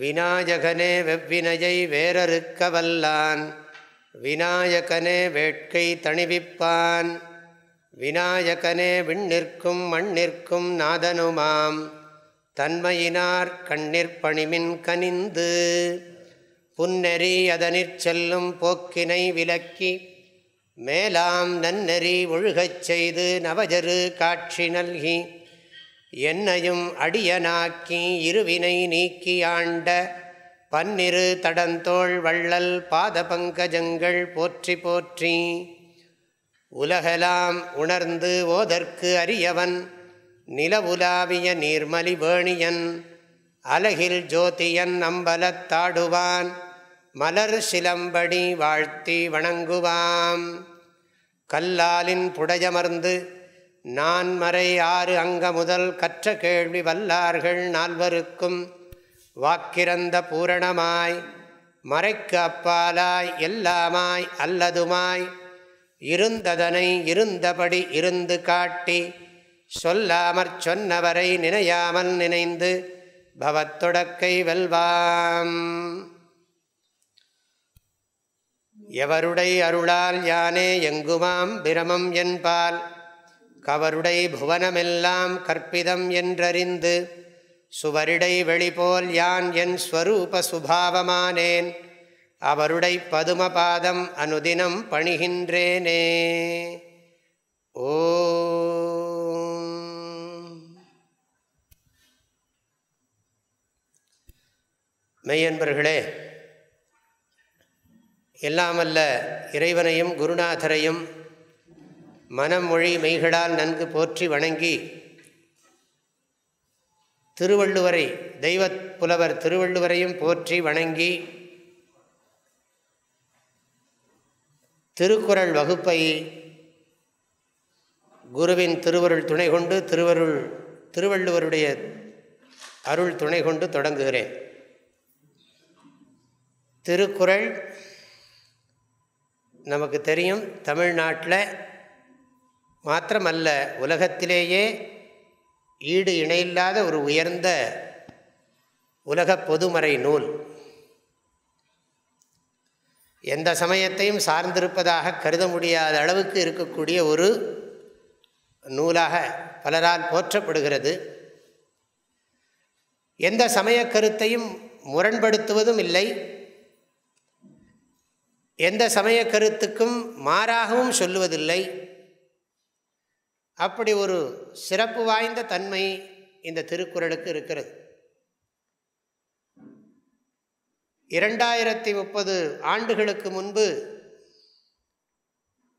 விநாயகனே வெவ்வினையை வேறறுக்க வல்லான், விநாயகனே வேட்கை தணிவிப்பான், விநாயகனே விண்ணிற்கும் மண்ணிற்கும் நாதனுமாம், தன்மையினார் கண்ணிற்பணிமின் கனிந்து, புன்னெறி அதனிற் செல்லும் போக்கினை விலக்கி, மேலாம் நன்னெறி ஒழுகச் செய்து நவஜரு காட்சி நல்கி, என்னையும் அடியனாக்கி இருவினை நீக்கி ஆண்ட பன்னிரு தடந்தோள் வள்ளல் பாத பங்கஜங்கள் போற்றி போற்றி. உலகெலாம் உணர்ந்து ஓதற்கு அரியவன், நிலவுலாவிய நீர்மலி வேணியன், அலகில் ஜோதியன் அம்பலத்தாடுவான், மலர் சிலம்படி வாழ்த்தி வணங்குவாம். கல்லாலின் புடையமர்ந்து நான்மறை 6 அங்க முதல் கற்ற கேள்வி வல்லார்கள் நால்வருக்கும், வாக்கிறந்த பூரணமாய் மறைக்கு அப்பாலாய் எல்லாமாய் அல்லதுமாய் இருந்ததனை இருந்தபடி இருந்து காட்டி, சொல்லாமற் சொன்னவரை நினையாமல் நினைந்து பவத்தொடக்கை வெல்வாம். எவருடை அருளால் யானே எங்குமாம் பிரமம் என்பால், கவருடை புவனமெல்லாம் கற்பிதம் என்றறிந்து, சுவரிடை வெளிபோல் யான் என் ஸ்வரூப சுபாவமானேன், அவருடை பதுமபாதம் அனுதினம் பணிகின்றேனே. ஓம். மெய்யன்பர்களே, எல்லாமல்ல இறைவனையும் குருநாதரையும் மனம் மொழி மெய்களால் நன்கு போற்றி வணங்கி, திருவள்ளுவரை தெய்வப் புலவர் திருவள்ளுவரையும் போற்றி வணங்கி, திருக்குறள் வகுப்பை குருவின் திருவருள் துணை கொண்டு திருவள்ளுவருடைய அருள் துணை கொண்டு தொடங்குகிறேன். திருக்குறள் நமக்கு தெரியும், தமிழ்நாட்டில் மாத்திரமல்ல உலகத்திலேயே ஈடு இணையில்லாத ஒரு உயர்ந்த உலக பொதுமறை நூல். எந்த சமயத்தையும் சார்ந்திருப்பதாக கருத முடியாத அளவுக்கு இருக்கக்கூடிய ஒரு நூலாக பலரால் போற்றப்படுகிறது. எந்த சமய கருத்தையும் முரண்படுத்துவதும் இல்லை, எந்த சமய கருத்துக்கும் மாறாகவும் சொல்லுவதில்லை. அப்படி ஒரு சிறப்பு வாய்ந்த தன்மை இந்த திருக்குறளுக்கு இருக்கிறது. 2030 ஆண்டுகளுக்கு முன்பு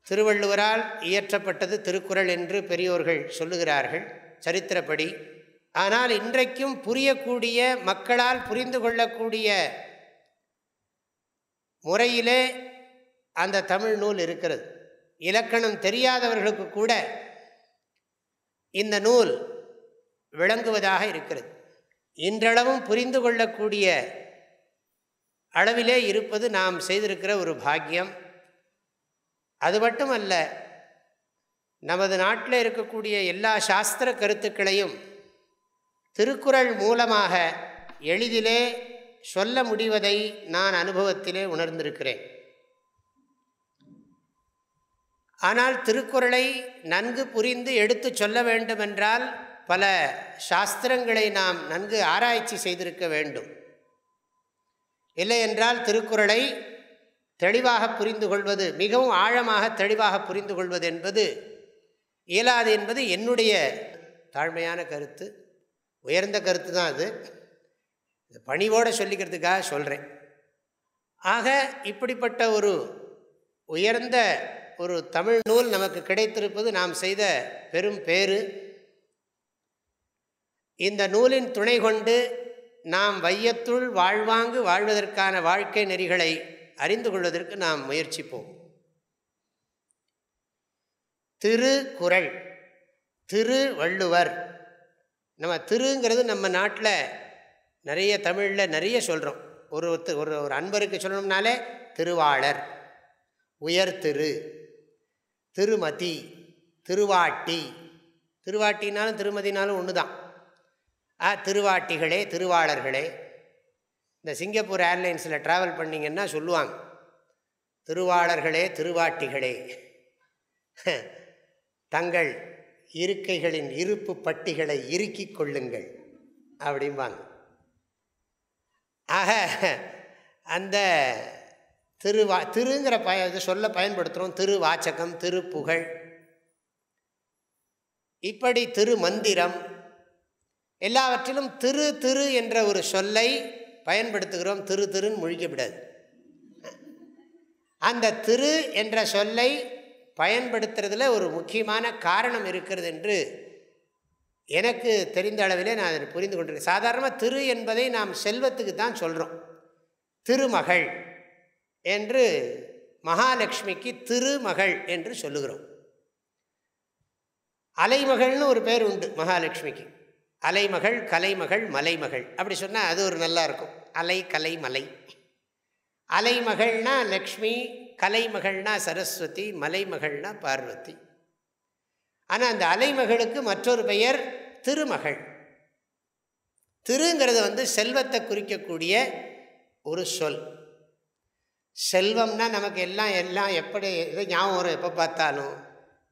திருவள்ளுவரால் இயற்றப்பட்டது திருக்குறள் என்று பெரியோர்கள் சொல்லுகிறார்கள் சரித்திரப்படி. ஆனால் இன்றைக்கும் புரியக்கூடிய, மக்களால் புரிந்து கொள்ளக்கூடிய முறையிலே அந்த தமிழ் நூல் இருக்கிறது. இலக்கணம் தெரியாதவர்களுக்கு கூட இந்த நூல் விளங்குவதாக இருக்கிறது. இன்றளவும் புரிந்து கொள்ளக்கூடிய அளவிலே இருப்பது நாம் செய்திருக்கிற ஒரு பாக்கியம். அது மட்டுமல்ல, நமது நாட்டில் இருக்கக்கூடிய எல்லா சாஸ்திர கருத்துக்களையும் திருக்குறள் மூலமாக எளிதிலே சொல்ல முடிவதை நான் அனுபவத்திலே உணர்ந்திருக்கிறேன். ஆனால் திருக்குறளை நன்கு புரிந்து எடுத்து சொல்ல வேண்டுமென்றால் பல சாஸ்திரங்களை நாம் நன்கு ஆராய்ச்சி செய்திருக்க வேண்டும். இல்லை என்றால் திருக்குறளை தெளிவாக புரிந்து கொள்வது, மிகவும் ஆழமாக தெளிவாக புரிந்து கொள்வது என்பது இயலாது என்பது என்னுடைய தாழ்மையான கருத்து. உயர்ந்த கருத்து தான் அது, பணிவோடு சொல்லிக்கிறதுக்காக சொல்கிறேன். ஆக இப்படிப்பட்ட ஒரு உயர்ந்த ஒரு தமிழ் நூல் நமக்கு கிடைத்திருப்பது நாம் செய்த பெரும் பேறு. இந்த நூலின் துணை கொண்டு நாம் வையத்துள் வாழ்வாங்கு வாழ்வதற்கான வாழ்க்கை நெறிகளை அறிந்து கொள்வதற்கு நாம் முயற்சிப்போம். திருக்குறள், திருவள்ளுவர். நம்ம திருங்கிறது நம்ம நாட்டில் நிறைய தமிழில் நிறைய சொல்கிறோம். ஒரு அன்பருக்கு சொல்லணும்னாலே திருவாளர், உயர் திரு, திருமதி, திருவாட்டி. திருவாட்டினாலும் திருமதினாலும் ஒன்று தான். திருவாட்டிகளே, திருவாளர்களே. இந்த சிங்கப்பூர் ஏர்லைன்ஸில் ட்ராவல் பண்ணிங்கன்னா சொல்லுவாங்க, திருவாளர்களே திருவாட்டிகளே தங்கள் இருக்கைகளின் இருப்பு பட்டிகளை இறுக்கிக் கொள்ளுங்கள் அப்படிம்பாங்க. ஆக அந்த திருங்கிற சொல்ல பயன்படுத்துகிறோம். திருவாச்சகம், திருப்புகழ், இப்படி திருமந்திரம், எல்லாவற்றிலும் திரு திரு என்ற ஒரு சொல்லை பயன்படுத்துகிறோம். திரு திருன்னு முழிக்கப்படாது. அந்த திரு என்ற சொல்லை பயன்படுத்துறதுல ஒரு முக்கியமான காரணம் இருக்கிறது என்று எனக்கு தெரிந்த அளவிலே நான் அதை புரிந்து கொண்டிருக்கேன். சாதாரணமாக திரு என்பதை நாம் செல்வத்துக்கு தான் சொல்கிறோம். திருமகள் என்று மகாலட்சுமிக்கு திருமகள் என்று சொல்லுகிறோம். அலைமகள்னு ஒரு பேர் உண்டு மகாலட்சுமிக்கு. அலைமகள், கலைமகள், மலைமகள் அப்படி சொன்னால் அது ஒரு நல்லா இருக்கும். அலை, கலை, மலை. அலைமகள்னா லக்ஷ்மி, கலைமகள்னா சரஸ்வதி, மலைமகள்னா பார்வதி. ஆனால் அந்த அலைமகளுக்கு மற்றொரு பெயர் திருமகள். திருங்கிறது செல்வத்தை குறிக்கக்கூடிய ஒரு சொல். செல்வம்னா நமக்கு எல்லாம் எப்படி எது ஞாபகம் வரும்? எப்போ பார்த்தாலும்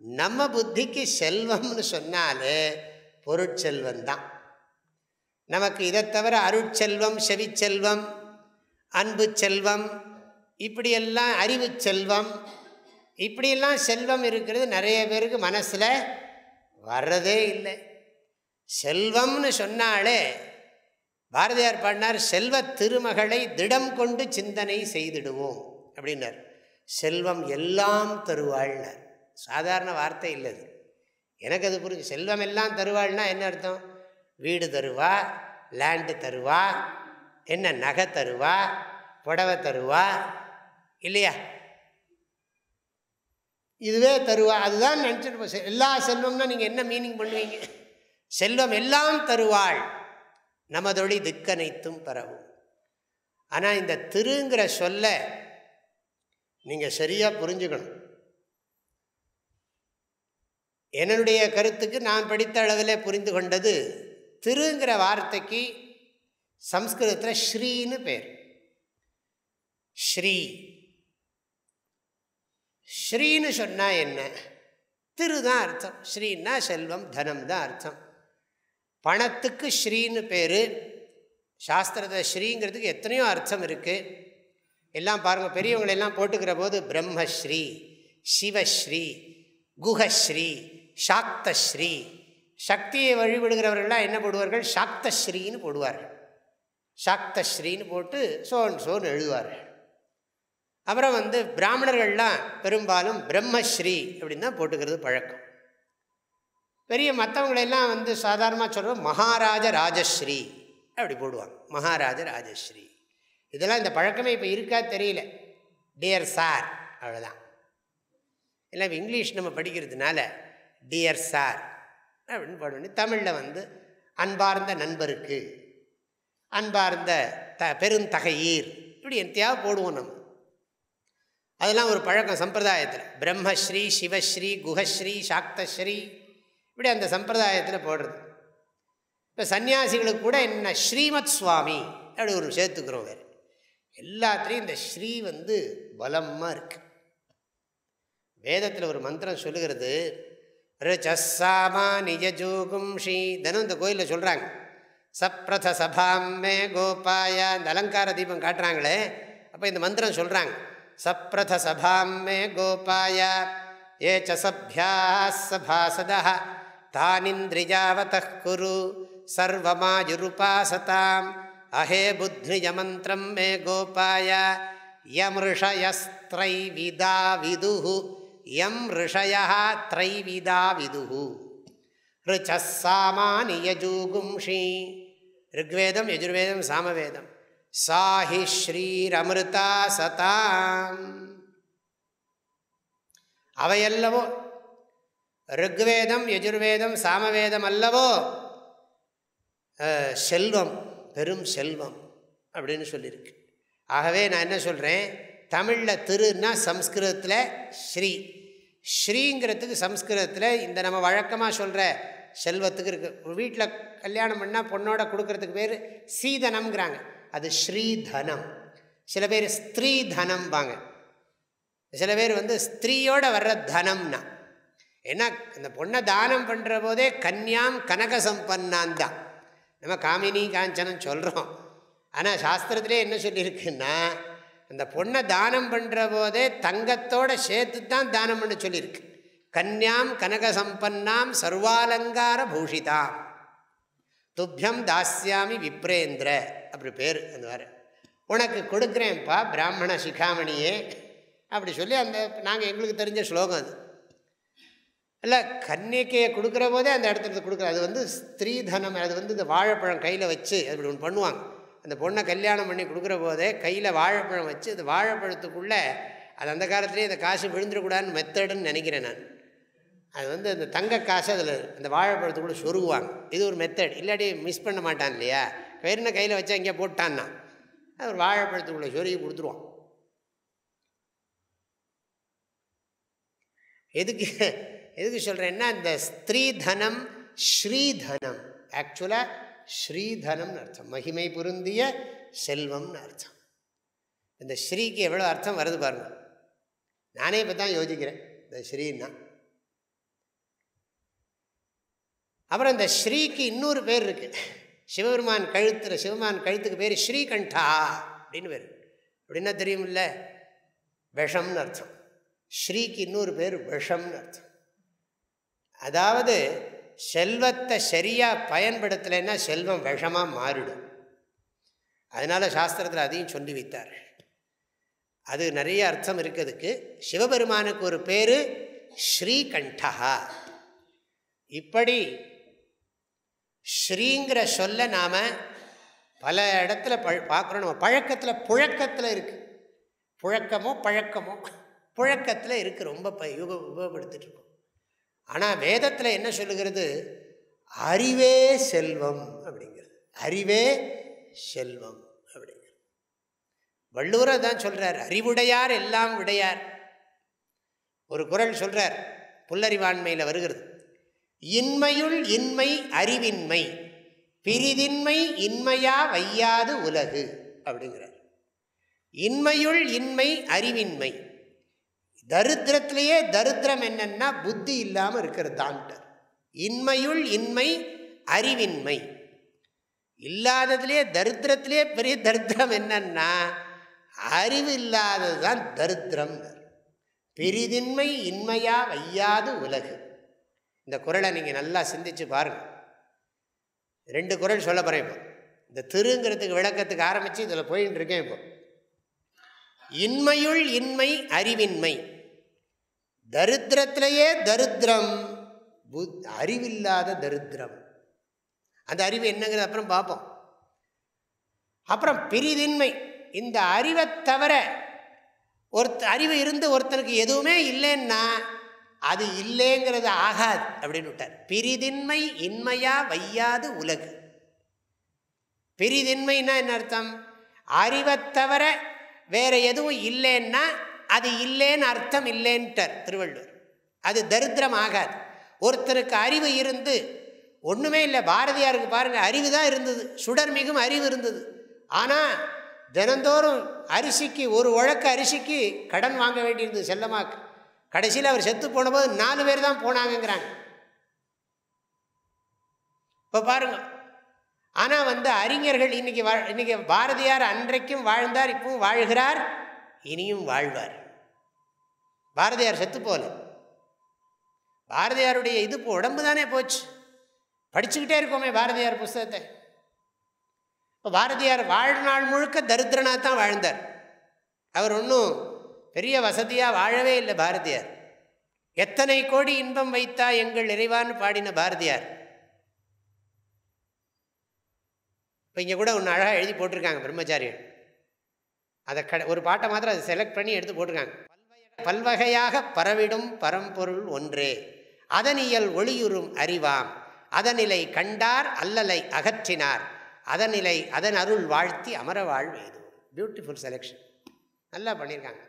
நம்ம புத்திக்கு செல்வம்னு சொன்னாலே பொருட்செல்வந்தான். நமக்கு இதை தவிர அருட்செல்வம், செவிச்செல்வம், அன்பு செல்வம், இப்படியெல்லாம் அறிவு செல்வம், இப்படியெல்லாம் செல்வம் இருக்கிறது நிறைய பேருக்கு மனசில் வர்றதே இல்லை. செல்வம்னு சொன்னாலே பாரதியார் பாடினார், செல்வ திருமகளை திடம் கொண்டு சிந்தனை செய்திடுவோம் அப்படின்னார். செல்வம் எல்லாம் தருவாள்னார். சாதாரண வார்த்தை இல்லது. எனக்கு அது புரிஞ்சு. செல்வம் எல்லாம் தருவாள்னா என்ன அர்த்தம்? வீடு தருவா, லேண்டு தருவா, என்ன நகை தருவா, புடவை தருவா இல்லையா? இதுவே தருவா. அதுதான் நினச்சிட்டு எல்லா செல்வம்னா நீங்கள் என்ன மீனிங் பண்ணுவீங்க? செல்வம் எல்லாம் தருவாள், நமதொழி திக்கனைத்தும் பரவும். ஆனால் இந்த திருங்கிற சொல்ல நீங்கள் சரியாக புரிஞ்சுக்கணும். என்னுடைய கருத்துக்கு நான் படித்த அளவில் புரிந்து கொண்டது, திருங்கிற வார்த்தைக்கு சம்ஸ்கிருதத்தில் ஸ்ரீன்னு பேர். ஸ்ரீ, ஸ்ரீன்னு சொன்னால் என்ன? திரு தான் அர்த்தம். ஸ்ரீன்னா செல்வம், தனம் தான் அர்த்தம். பணத்துக்கு ஸ்ரீன்னு பேர். சாஸ்திரத்தை ஸ்ரீங்கிறதுக்கு எத்தனையோ அர்த்தம் இருக்குது. எல்லாம் பாருங்கள், பெரியவங்களெல்லாம் போட்டுக்கிற போது பிரம்மஸ்ரீ, சிவஸ்ரீ, குஹஸ்ரீ, சாக்தஸ்ரீ. சக்தியை வழிபடுகிறவர்கள்லாம் என்ன போடுவார்கள்? சாக்தஸ்ரீன்னு போடுவார்கள். சாக்தஸ்ரீன்னு போட்டு சோன்னு எழுதுவார்கள். அப்புறம் பிராமணர்கள்லாம் பெரும்பாலும் பிரம்மஸ்ரீ அப்படின்னு தான் போட்டுக்கிறது பழக்கம். பெரிய மற்றவங்களெல்லாம் சாதாரணமாக சொல்கிறோம் மகாராஜ ராஜஸ்ரீ அப்படி போடுவாங்க. மகாராஜ ராஜஸ்ரீ. இதெல்லாம் இந்த பழக்கமே இப்போ இருக்கா தெரியல. டியர் சார் அவ்வளோதான். எல்லாம் இங்கிலீஷ் நம்ம படிக்கிறதுனால டியர் சார் அப்படின்னு போடணும். தமிழில் அன்பார்ந்த நண்பருக்கு, அன்பார்ந்த பெருந்தகையீர், இப்படி எந்தையாவது போடுவோம் நம்ம. அதெல்லாம் ஒரு பழக்கம் சம்பிரதாயத்தில். பிரம்மஸ்ரீ, சிவஸ்ரீ, குஹஸ்ரீ, சாக்தஸ்ரீ, இப்படி அந்த சம்பிரதாயத்தில் போடுறது. இப்போ சன்னியாசிகளுக்கு கூட என்ன ஸ்ரீமத் சுவாமி அப்படி ஒரு சேர்த்துக்கிறோம். வேறு எல்லாத்துலேயும் இந்த ஸ்ரீ பலமாக இருக்கு. வேதத்தில் ஒரு மந்திரம் சொல்லுகிறது, ரிச்சஸ்ஸாமா நிஜஜூகும் ஸ்ரீ. தினம் இந்த கோயிலில் சொல்கிறாங்க, சப்ரத சபாமே கோபாய. இந்த அலங்கார தீபம் காட்டுறாங்களே, அப்போ இந்த மந்திரம் சொல்கிறாங்க, சப்ரத சபாமே கோபாய ஏ ச சப்யா சபாசதா தானிந்திரியாவதः குரு சர்வமாயுருபாசதாம் அஹே புத்னிஜமந்திரம் மே கோபாய யம் ரிஷயஸ்த்ரைவிதா விதுஹு யம் ரிஷயः த்ரைவிதா விதுஹு ரிச்சஸ்ஸாமானி யஜூகும்ஷி. ரிக்வேதம், யஜுர்வேதம், சாமவேதம். சாஹி ஸ்ரீரமிருதா சதாம். அவையல்லவோ ரிக்வேதம், யஜுர்வேதம், சாமவேதம் அல்லவோ செல்வம், பெரும் செல்வம் அப்படின்னு சொல்லியிருக்கு. ஆகவே நான் என்ன சொல்கிறேன், தமிழில் திருன்னா சம்ஸ்கிருதத்தில் ஸ்ரீ. ஸ்ரீங்கிறதுக்கு சம்ஸ்கிருதத்தில் இந்த நம்ம வழக்கமாக சொல்கிற செல்வத்துக்கு இருக்குது. வீட்டில் கல்யாணம் பண்ணால் பொண்ணோட கொடுக்கறதுக்கு பேர் சீதனம்ங்கிறாங்க. அது ஸ்ரீதனம். சில பேர் ஸ்திரீ தனம் பாங்க, சில பேர் ஸ்திரீயோட வர்ற தனம்னா. ஏன்னா இந்த பொண்ணை தானம் பண்ணுற போதே கன்யாம் கனக சம்பன்னான் தான். நம்ம காமினி காஞ்சனம் சொல்கிறோம், ஆனால் சாஸ்திரத்திலே என்ன சொல்லியிருக்குன்னா அந்த பொண்ணை தானம் பண்ணுற போதே தங்கத்தோடு சேர்த்து தான் தானம் பண்ண சொல்லியிருக்கு. கன்யாம் கனக சம்பன்னாம் சர்வாலங்கார பூஷிதாம் துப்பியம் தாஸ்யாமி விப்ரேந்திர, அப்படி பேர் அந்த வர. உனக்கு கொடுக்குறேன்ப்பா பிராமண சிகாமணியே அப்படி சொல்லி அந்த நாங்கள் எங்களுக்கு தெரிஞ்ச ஸ்லோகம் அது. இல்லை கன்னிக்கையை கொடுக்குற போதே அந்த இடத்துல கொடுக்குற அது ஸ்திரீதனம். அது இந்த வாழைப்பழம் கையில் வச்சு அப்படி ஒன்று பண்ணுவாங்க. அந்த பொண்ணை கல்யாணம் பண்ணி கொடுக்குற போதே கையில் வாழைப்பழம் வச்சு அந்த வாழைப்பழத்துக்குள்ளே அது அந்த காலத்துலேயே இந்த காசு விழுந்துடக்கூடாதுன்னு மெத்தடுன்னு நினைக்கிறேன் நான். அது அந்த தங்க காசு அதில் அந்த வாழைப்பழத்துக்குள்ளே சொருகுவாங்க. இது ஒரு மெத்தட். இல்லாட்டி மிஸ் பண்ண மாட்டான் இல்லையா, வெறும் கையில் வச்சா இங்கே போட்டான்னா அது ஒரு வாழைப்பழத்துக்குள்ளே சொருகி கொடுத்துருவான். எதுக்கு சொல்கிறேன்னா இந்த ஸ்திரீதனம் ஸ்ரீதனம், ஆக்சுவலாக ஸ்ரீதனம்னு அர்த்தம், மகிமை பொருந்திய செல்வம்னு அர்த்தம். இந்த ஸ்ரீக்கு எவ்வளோ அர்த்தம் வருது பாருங்க. நானே இப்போ தான் யோசிக்கிறேன் இந்த ஸ்ரீன்னா. அப்புறம் இந்த ஸ்ரீக்கு இன்னொரு பேர் இருக்குது. சிவபெருமான் கழுத்துக்கு பேர் ஸ்ரீகண்டா அப்படின்னு பேர். அப்படின்னா தெரியுமில்ல, விஷம்னு அர்த்தம். ஸ்ரீக்கு இன்னொரு பேர் விஷம்னு அர்த்தம். அதாவது செல்வத்தை சரியாக பயன்படுத்தலைன்னா செல்வம் விஷமாக மாறிடும். அதனால் சாஸ்திரத்தில் அதையும் சொல்லி வைத்தார். அது நிறைய அர்த்தம் இருக்கிறதுக்கு. சிவபெருமானுக்கு ஒரு பேர் ஸ்ரீகண்டா. இப்படி ஸ்ரீங்கிற சொல்ல நாம் பல இடத்துல பார்க்குறோம். நம்ம பழக்கத்தில் புழக்கத்தில் இருக்குது. பழக்கமோ புழக்கத்தில் இருக்குது, ரொம்ப உபயோகப்படுத்திட்டு இருக்கோம். ஆனால் வேதத்தில் என்ன சொல்லுகிறது? அறிவே செல்வம் அப்படிங்கிறது. அறிவே செல்வம் அப்படிங்கிறது வள்ளுவர் தான் சொல்கிறார். அறிவுடையார் எல்லாம் விடையார். ஒரு குறள் சொல்கிறார், புல்லறிவாண்மையில் வருகிறது. இன்மையுள் இன்மை அறிவின்மை, பிரிதின்மை இன்மையா வையாது உலகு அப்படிங்கிறார். இன்மையுள் இன்மை அறிவின்மை. தரித்திரத்திலேயே தரித்திரம் என்னன்னா புத்தி இல்லாமல் இருக்கிறது தான்ட்டார். இன்மையுள் இன்மை அறிவின்மை. இல்லாததுலேயே தரித்திரத்திலே பெரிய தரித்திரம் என்னன்னா அறிவு இல்லாதது தான் தரித்திரம். பிரிதின்மை இன்மையா வையாது உலகு. இந்த குறளை நீங்கள் நல்லா சிந்திச்சு பாருங்கள். 2 குறள் சொல்ல போகிறேன் இப்போ. இந்த திருங்கிறதுக்கு விளக்கத்துக்கு ஆரம்பித்து இதில் போயின்னு இருக்கேன். இப்போ இன்மையுள் இன்மை அறிவின்மை. தரித்திரத்திலேயே தரித்திரம் அறிவில்லாத தரித்திரம். அந்த அறிவு என்னங்கிறது அப்புறம் பார்ப்போம். அப்புறம் பிரிதின்மை. இந்த அறிவை தவிர அறிவு இருந்து ஒருத்தனுக்கு எதுவுமே இல்லைன்னா அது இல்லைங்கிறது ஆகாது அப்படின்னு விட்டார். பிரிதின்மை இன்மையா வையாது உலகு. பிரிதின்மைன்னா என்ன அர்த்தம்? அறிவை தவிர வேற எதுவும் இல்லைன்னா அது இல்லைன்னு அர்த்தம் இல்லைன்ட்டார் திருவள்ளுவர். அது தரித்திரம் ஆகாது. ஒருத்தருக்கு அறிவு இருந்து ஒன்றுமே இல்லை. பாரதியாருக்கு பாருங்கள், அறிவு தான் இருந்தது, சுடர் மிகும் அறிவு இருந்தது. ஆனால் தினந்தோறும் அரிசிக்கு 1 உழக்கு அரிசிக்கு கடன் வாங்க வேண்டியிருந்தது செல்லமாக்கு. கடைசியில் அவர் செத்து போன போது 4 பேர் தான் போனாங்கிறாங்க. இப்போ பாருங்க. ஆனால் அறிஞர்கள் இன்னைக்கு பாரதியார் அன்றைக்கும் வாழ்ந்தார், இப்பவும் வாழ்கிறார், இனியும் வாழ்வார். பாரதியார் செத்து போல. பாரதியாருடைய இது உடம்பு தானே போச்சு. படிச்சுக்கிட்டே இருக்கோமே பாரதியார் புஸ்தகத்தை. இப்போ பாரதியார் வாழ்நாள் முழுக்க தரித்திரனாக தான் வாழ்ந்தார். அவர் ஒன்றும் பெரிய வசதியாக வாழவே இல்லை. பாரதியார் எத்தனை கோடி இன்பம் வைத்தா எங்கள் இறைவான்னு பாடின பாரதியார். இப்போ இங்கே கூட ஒன்று அழகாக எழுதி போட்டிருக்காங்க பிரம்மச்சாரியன். அதை ஒரு பாட்டை மாத்திரம் அதை செலக்ட் பண்ணி எடுத்து போட்டிருக்காங்க. பல்வகையாக பரவிடும் பரம்பொருள் ஒன்றே, அதனியல் ஒளியுறும் அறிவாம், அதனிலை கண்டார் அல்லலை அகற்றினார், அதனிலை அதன் அருள் வாழ்த்தி அமர வாழ்வேது. பியூட்டிஃபுல் செலெக்ஷன், நல்லா பண்ணியிருக்காங்க.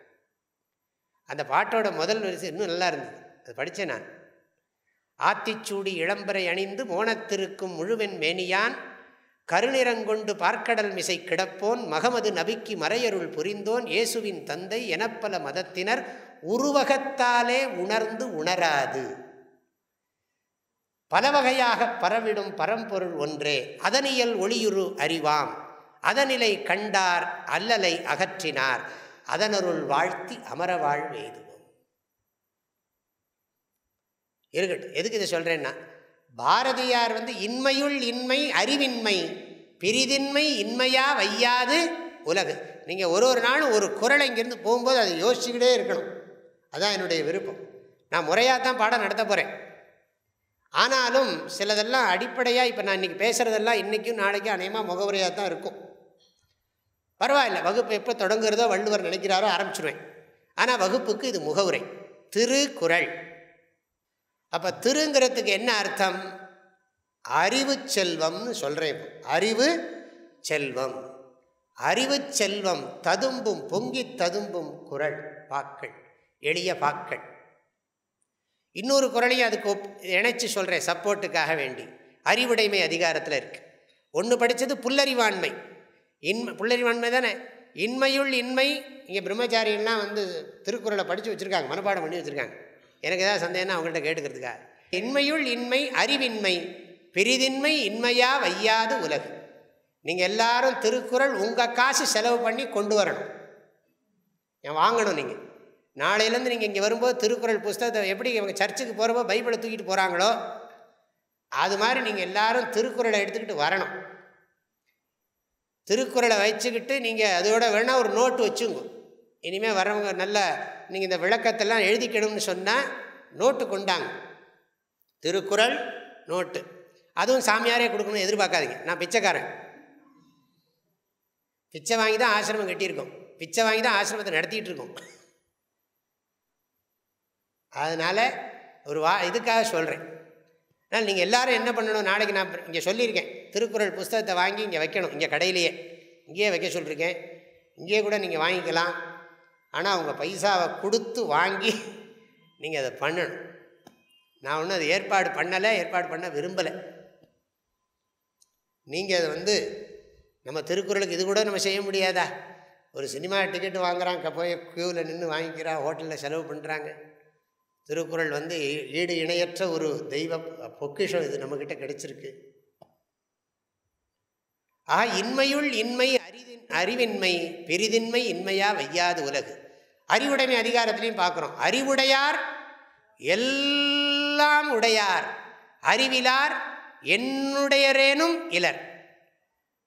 அந்த பாட்டோட முதல் வரிசை இன்னும் நல்லா இருந்தது, அது படித்தேன் நான். ஆத்திச்சூடி இளம்பரை அணிந்து மோனத்திருக்கும் முழுவெண் மேனியான், கருநிறங்கொண்டு பார்க்கடல் மிசை கிடப்போன் மகமது நபிக்கு மறையருள் புரிந்தோன் இயேசுவின் தந்தை எனப்பல மதத்தினர் உருவகத்தாலே உணர்ந்து உணராது பலவகையாக பரவிடும் பரம்பொருள் ஒன்றே அதனியல் ஒளியுரு அறிவாம் அதனிலை கண்டார் அல்லலை அகற்றினார் அதனருள் வாழ்த்தி அமர வாழ்வெய்துவோம். இருக்கட்டும், எதுக்கு இதை சொல்கிறேன்னா, பாரதியார் இன்மையுள் இன்மை அறிவின்மை பிரிதின்மை இன்மையா வையாது உலகு. நீங்கள் ஒரு நாளும் ஒரு குறளை இங்கேருந்து போகும்போது அதை யோசிச்சுக்கிட்டே இருக்கணும். அதுதான் என்னுடைய விருப்பம். நான் முறையாக தான் பாடம் நடத்த போகிறேன். ஆனாலும் சிலதெல்லாம் அடிப்படையாக இப்போ நான் இன்றைக்கி பேசுகிறதெல்லாம் இன்றைக்கும் நாளைக்கும் அநேகமாக முகவுரையாக தான் இருக்கும். பரவாயில்ல, வகுப்பு எப்போ தொடங்குறதோ வள்ளுவர் நினைக்கிறாரோ ஆரம்பிச்சுடுவேன். ஆனால் வகுப்புக்கு இது முகவுரை, திருக்குறள். அப்போ திருங்கிறதுக்கு என்ன அர்த்தம்? அறிவு செல்வம்னு சொல்கிறேன். அறிவு செல்வம், அறிவு செல்வம் ததும்பும் பொங்கி ததும்பும் குறள் பாக்கள், எளிய பாக்கள். இன்னொரு குறளையும் அதுக்கு இணைச்சி சொல்கிறேன் சப்போர்ட்டுக்காக வேண்டி. அறிவுடைமை அதிகாரத்தில் இருக்குது. ஒன்று படித்தது புல்லறிவாண்மை. புல்லறிவாண்மை தானே. இன்மையுள் இன்மை. இங்கே பிரம்மச்சாரியெல்லாம் திருக்குறளை படித்து வச்சுருக்காங்க, மனப்பாடம் பண்ணி வச்சுருக்காங்க. எனக்கு ஏதாவது சந்தேகம்னா அவங்கள்ட்ட கேட்டுக்கிறதுக்காக. இன்மையுள் இன்மை அறிவின்மை பிரிதின்மை இன்மையா வையாது உலகு. நீங்கள் எல்லாரும் திருக்குறள் உங்கள் காசு செலவு பண்ணி கொண்டு வரணும், வாங்கணும். நீங்கள் நாளையிலேருந்து நீங்கள் இங்கே வரும்போது திருக்குறள் புஸ்தகத்தை எப்படி இவங்க சர்ச்சுக்கு போகிறப்போ பைபிளை தூக்கிட்டு போகிறாங்களோ அது மாதிரி நீங்கள் எல்லாரும் திருக்குறளை எடுத்துக்கிட்டு வரணும். திருக்குறளை வச்சுக்கிட்டு நீங்கள் அதோட வேணால் ஒரு நோட்டு வச்சுங்க. இனிமேல் வரவங்க நல்லா நீங்கள் இந்த விளக்கத்தெல்லாம் எழுதிக்கணும்னு சொன்னால் நோட்டு கொண்டாங்க, திருக்குறள் நோட்டு. அதுவும் சாமியாரே கொடுக்கணும்னு எதிர்பார்க்காதீங்க. நான் பிச்சைக்காரன், பிச்சை வாங்கி தான் ஆசிரமம் கட்டியிருக்கோம், பிச்சை வாங்கி தான் ஆசிரமத்தை நடத்திட்டு இருக்கோம். அதனால் இதுக்காக சொல்கிறேன். ஆனால் நீங்கள் எல்லோரும் என்ன பண்ணணும், நாளைக்கு நான் இங்கே சொல்லியிருக்கேன், திருக்குறள் புஸ்தகத்தை வாங்கி இங்கே வைக்கணும். இங்கே கடையிலேயே இங்கேயே வைக்க சொல்லியிருக்கேன். இங்கேயே கூட நீங்கள் வாங்கிக்கலாம். ஆனால் உங்கள் பைசாவை கொடுத்து வாங்கி நீங்கள் அதை பண்ணணும். நான் ஒன்றும் அது ஏற்பாடு பண்ணலை, ஏற்பாடு பண்ண விரும்பலை. நீங்கள் அதை நம்ம திருக்குறளுக்கு இது கூட நம்ம செய்ய முடியாதா? ஒரு சினிமா டிக்கெட்டு வாங்குகிறாங்க, போய் க்யூவில் நின்று வாங்கிக்கிறான், ஹோட்டலில் செலவு பண்ணுறாங்க. திருக்குறள் ஈடு இணையற்ற ஒரு தெய்வ பொக்கிஷம். இது நம்மக்கிட்ட கிடைச்சிருக்கு. இன்மையுள் இன்மை அறிவின்மை பெரிதின்மை இன்மையா வையாது உலகு. அறிவுடைமை அதிகாரத்திலையும் பார்க்குறோம். அறிவுடையார் எல்லாம் உடையார், அறிவிலார் என்னுடையரேனும் இலர்.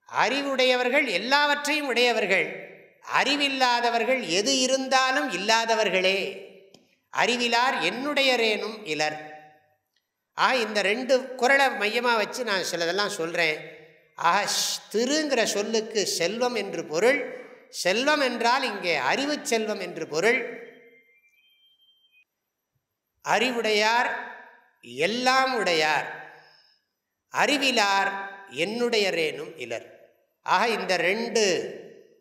அறிவுடையவர்கள் எல்லாவற்றையும் உடையவர்கள், அறிவில்லாதவர்கள் எது இருந்தாலும் இல்லாதவர்களே. அறிவிலார் என்னுடையரேனும் இலர். இந்த ரெண்டு குறளை மையமாக வச்சு நான் சிலதெல்லாம் சொல்கிறேன். திருங்கிற சொல்லுக்கு செல்வம் என்று பொருள். செல்வம் என்றால் இங்கே அறிவு செல்வம் என்று பொருள். அறிவுடையார் எல்லாம் உடையார், அறிவிலார் என்னுடையரேனும் இலர். இந்த ரெண்டு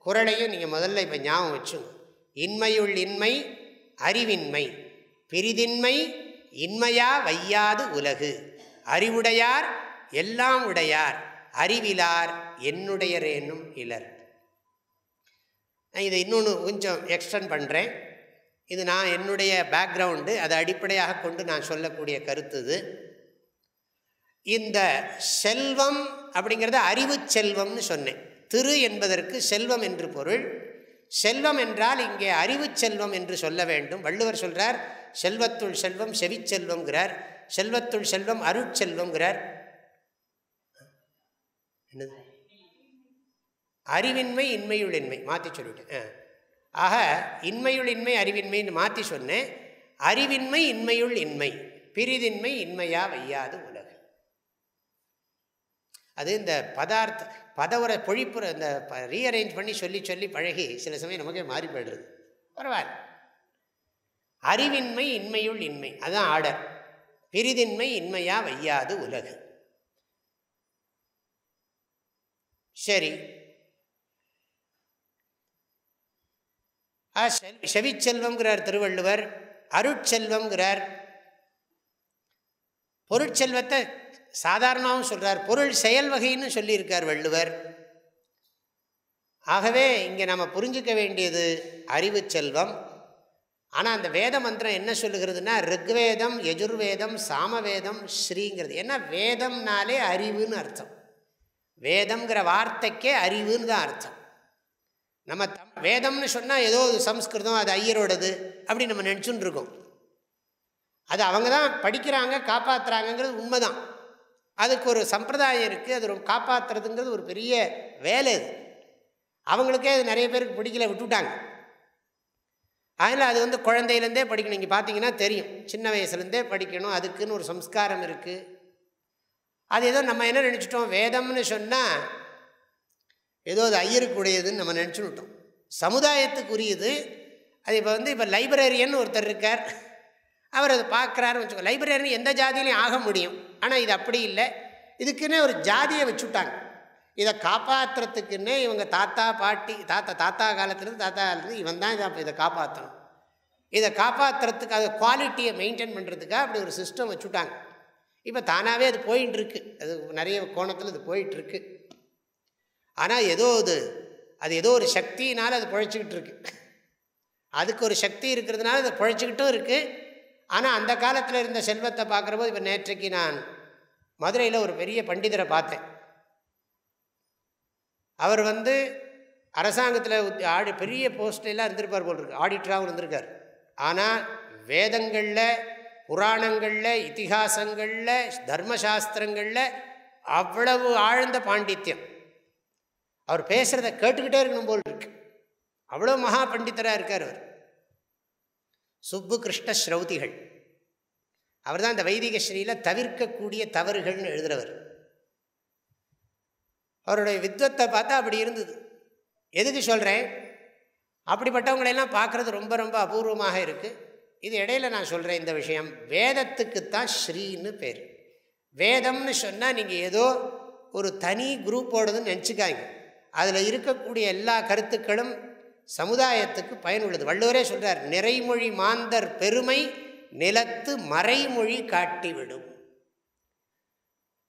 குறளையும் நீங்கள் முதல்ல இப்போ ஞாபகம் வச்சுங்க. இன்மையுள் இன்மை அறிவின்மை பிரிதின்மை இன்மையா வையாது உலகு. அறிவுடையார் எல்லாம் உடையார், அறிவிலார் என்னுடையரேனும் இலர். இதை இன்னொன்று கொஞ்சம் எக்ஸ்டெண்ட் பண்ணுறேன். இது நான் என்னுடைய பேக்ரவுண்டு, அதை அடிப்படையாக கொண்டு நான் சொல்லக்கூடிய கருத்து இது. இந்த செல்வம் அப்படிங்கிறத அறிவு செல்வம்னு சொன்னேன். திரு என்பதற்கு செல்வம் என்று பொருள். செல்வம் என்றால் இங்கே அறிவு செல்வம் என்று சொல்ல வேண்டும். வள்ளுவர் சொல்கிறார், செல்வத்துள் செல்வம் செவிச்செல்வம்ங்கிறார், செல்வத்துள் செல்வம் அருட்செல்வம்ங்கிறார். என்னது? அறிவின்மை இன்மையுள் இன்மை மாற்றி சொல்லிவிட்டேன். இன்மையுள் இன்மை அறிவின்மைன்னு மாற்றி சொன்னேன். அறிவின்மை இன்மையுள் இன்மை பிரிதின்மை இன்மையா வையாது உலகு. அது இந்த பதவுரை பொழிப்புற இந்த ரீஅரேஞ்ச் பண்ணி சொல்லி சொல்லி பழகி சில சமயம் நமக்கே மாறி போய்டுறது. பரவாயில்ல. அறிவின்மை இன்மையுள் இன்மை, அதுதான் ஆர்டர். பிரிதின்மை இன்மையா வையாது உலகு. சரி, செவிச்செல்வம்ங்கிறார் திருவள்ளுவர், அருட்செல்வம்ங்கிறார். பொருட்செல்வத்தை சாதாரணமாகவும் சொல்கிறார், பொருள் செயல் வகைன்னு சொல்லியிருக்கார் வள்ளுவர். ஆகவே இங்கே நம்ம புரிஞ்சிக்க வேண்டியது அறிவு செல்வம். ஆனால் அந்த வேத மந்திரம் என்ன சொல்லுகிறதுனா ரிக்வேதம், யஜுர்வேதம், சாமவேதம், ஸ்ரீங்கிறது. ஏன்னா வேதம்னாலே அறிவுன்னு அர்த்தம். வேதம்ங்கிற வார்த்தைக்கே அறிவுன்னு தான் அர்த்தம். நம்ம வேதம்னு சொன்னால் ஏதோ சம்ஸ்கிருதம், அது ஐயரோடது அப்படி நம்ம நினச்சுன்னு இருக்கோம். அது அவங்க தான் படிக்கிறாங்க, காப்பாற்றுறாங்கங்கிறது உண்மைதான். அதுக்கு ஒரு சம்பிரதாயம் இருக்குது. அது ரொம்ப காப்பாற்றுறதுங்கிறது ஒரு பெரிய வேலை. அது அவங்களுக்கே அது நிறைய பேருக்கு பிடிக்கல, விட்டுவிட்டாங்க. அதனால் அது குழந்தையிலேருந்தே படிக்கணும். இங்கே பார்த்தீங்கன்னா தெரியும், சின்ன வயசுலேருந்தே படிக்கணும். அதுக்குன்னு ஒரு சம்ஸ்காரம் இருக்குது. அது ஏதோ நம்ம என்ன நினச்சிட்டோம், வேதம்னு சொன்னால் ஏதோ அது ஐயருக்குடையதுன்னு நம்ம நினச்சுட்டோம். சமுதாயத்துக்குரியது அது. இப்போ லைப்ரரியன் ஒருத்தர் இருக்கார், அவர் அதை பார்க்குறாருன்னு வச்சுக்கோ. லைப்ரரியன் எந்த ஜாதியிலையும் ஆக முடியும். ஆனால் இது அப்படி இல்லை. இதுக்குன்னே ஒரு ஜாதியை வச்சுட்டாங்க. இதை காப்பாற்றுறதுக்குன்னே இவங்க தாத்தா பாட்டி தாத்தா காலத்துலேருந்து இவன் தான் இதை காப்பாற்றணும். இதை காப்பாற்றுறதுக்கு அது குவாலிட்டியை மெயின்டைன் பண்ணுறதுக்காக அப்படி ஒரு சிஸ்டம் வச்சுட்டாங்க. இப்போ தானாகவே அது போயின்ட்டுருக்கு. அது நிறைய கோணத்தில் இது போயிட்டுருக்கு. ஆனால் அது ஏதோ ஒரு சக்தியினால் அது பிழைச்சிக்கிட்டு இருக்கு. அதுக்கு ஒரு சக்தி இருக்கிறதுனால அது பிழைச்சிக்கிட்டும் இருக்குது. ஆனால் அந்த காலத்தில் இருந்த செல்வத்தை பார்க்குறபோது, இப்போ நேற்றைக்கு நான் மதுரையில் ஒரு பெரிய பண்டிதரை பார்த்தேன். அவர் அரசாங்கத்தில் பெரிய போஸ்ட்லாம் இருந்திருப்பார் போல் இருக்கு, ஆடிட்டராகவும் இருந்திருக்கார். ஆனால் வேதங்களில், புராணங்களில், இதிகாசங்களில், தர்மசாஸ்திரங்களில் அவ்வளவு ஆழ்ந்த பாண்டித்யம். அவர் பேசுகிறத கேட்டுக்கிட்டே இருக்கணும் போல் இருக்கு. அவ்வளோ மகா பண்டிதராக இருக்கார் அவர். சுப்பு கிருஷ்ண ஸ்ரௌதிகள். அவர் தான் இந்த வைதிக ஸ்ரீயில் தவிர்க்கக்கூடிய தவறுகள்னு எழுதுகிறவர். அவருடைய வித்வத்தை பார்த்தா அப்படி இருந்தது. எதுக்கு சொல்கிறேன், அப்படிப்பட்டவங்களெல்லாம் பார்க்குறது ரொம்ப ரொம்ப அபூர்வமாக இருக்குது. இது இடையில நான் சொல்கிறேன் இந்த விஷயம். வேதத்துக்குத்தான் ஸ்ரீன்னு பேர். வேதம்னு சொன்னால் நீங்கள் ஏதோ ஒரு தனி குரூப்போடதுன்னு நினச்சிக்காங்க. அதில் இருக்கக்கூடிய எல்லா கருத்துக்களும் சமுதாயத்துக்கு பயனுள்ளது. வள்ளுவரே சொல்கிறார், நிறைமொழி மாந்தர் பெருமை நிலத்து மறைமொழி காட்டிவிடும்.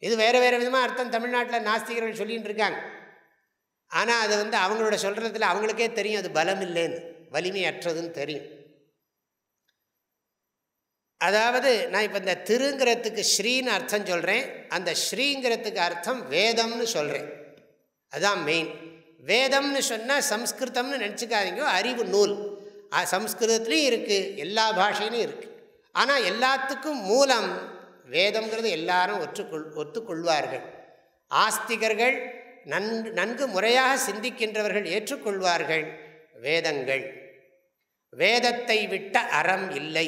இது வேறு வேறு விதமாக அர்த்தம் தமிழ்நாட்டில் நாஸ்திகர்கள் சொல்லிகிட்டு இருக்காங்க. ஆனால் அது அவங்களோட சொல்கிறதுல அவங்களுக்கே தெரியும் அது பலம் இல்லைன்னு, வலிமையற்றதுன்னு தெரியும். அதாவது நான் இப்போ இந்த திருங்கிறதுக்கு ஸ்ரீன்னு அர்த்தம் சொல்கிறேன். அந்த ஸ்ரீங்கிறதுக்கு அர்த்தம் வேதம்னு சொல்கிறேன். அதுதான் மெயின். வேதம்னு சொன்னால் சம்ஸ்கிருதம்னு நினச்சிக்காதீங்க, அறிவு நூல். சம்ஸ்கிருதத்துலேயும் இருக்குது, எல்லா பாஷையிலையும் இருக்குது. ஆனால் எல்லாத்துக்கும் மூலம் வேதம்ங்கிறது எல்லாரும் ஒத்துக்கொள்வார்கள். ஆஸ்திகர்கள், நன்கு முறையாக சிந்திக்கின்றவர்கள் ஏற்றுக்கொள்வார்கள் வேதங்கள். வேதத்தை விட்ட அறம் இல்லை.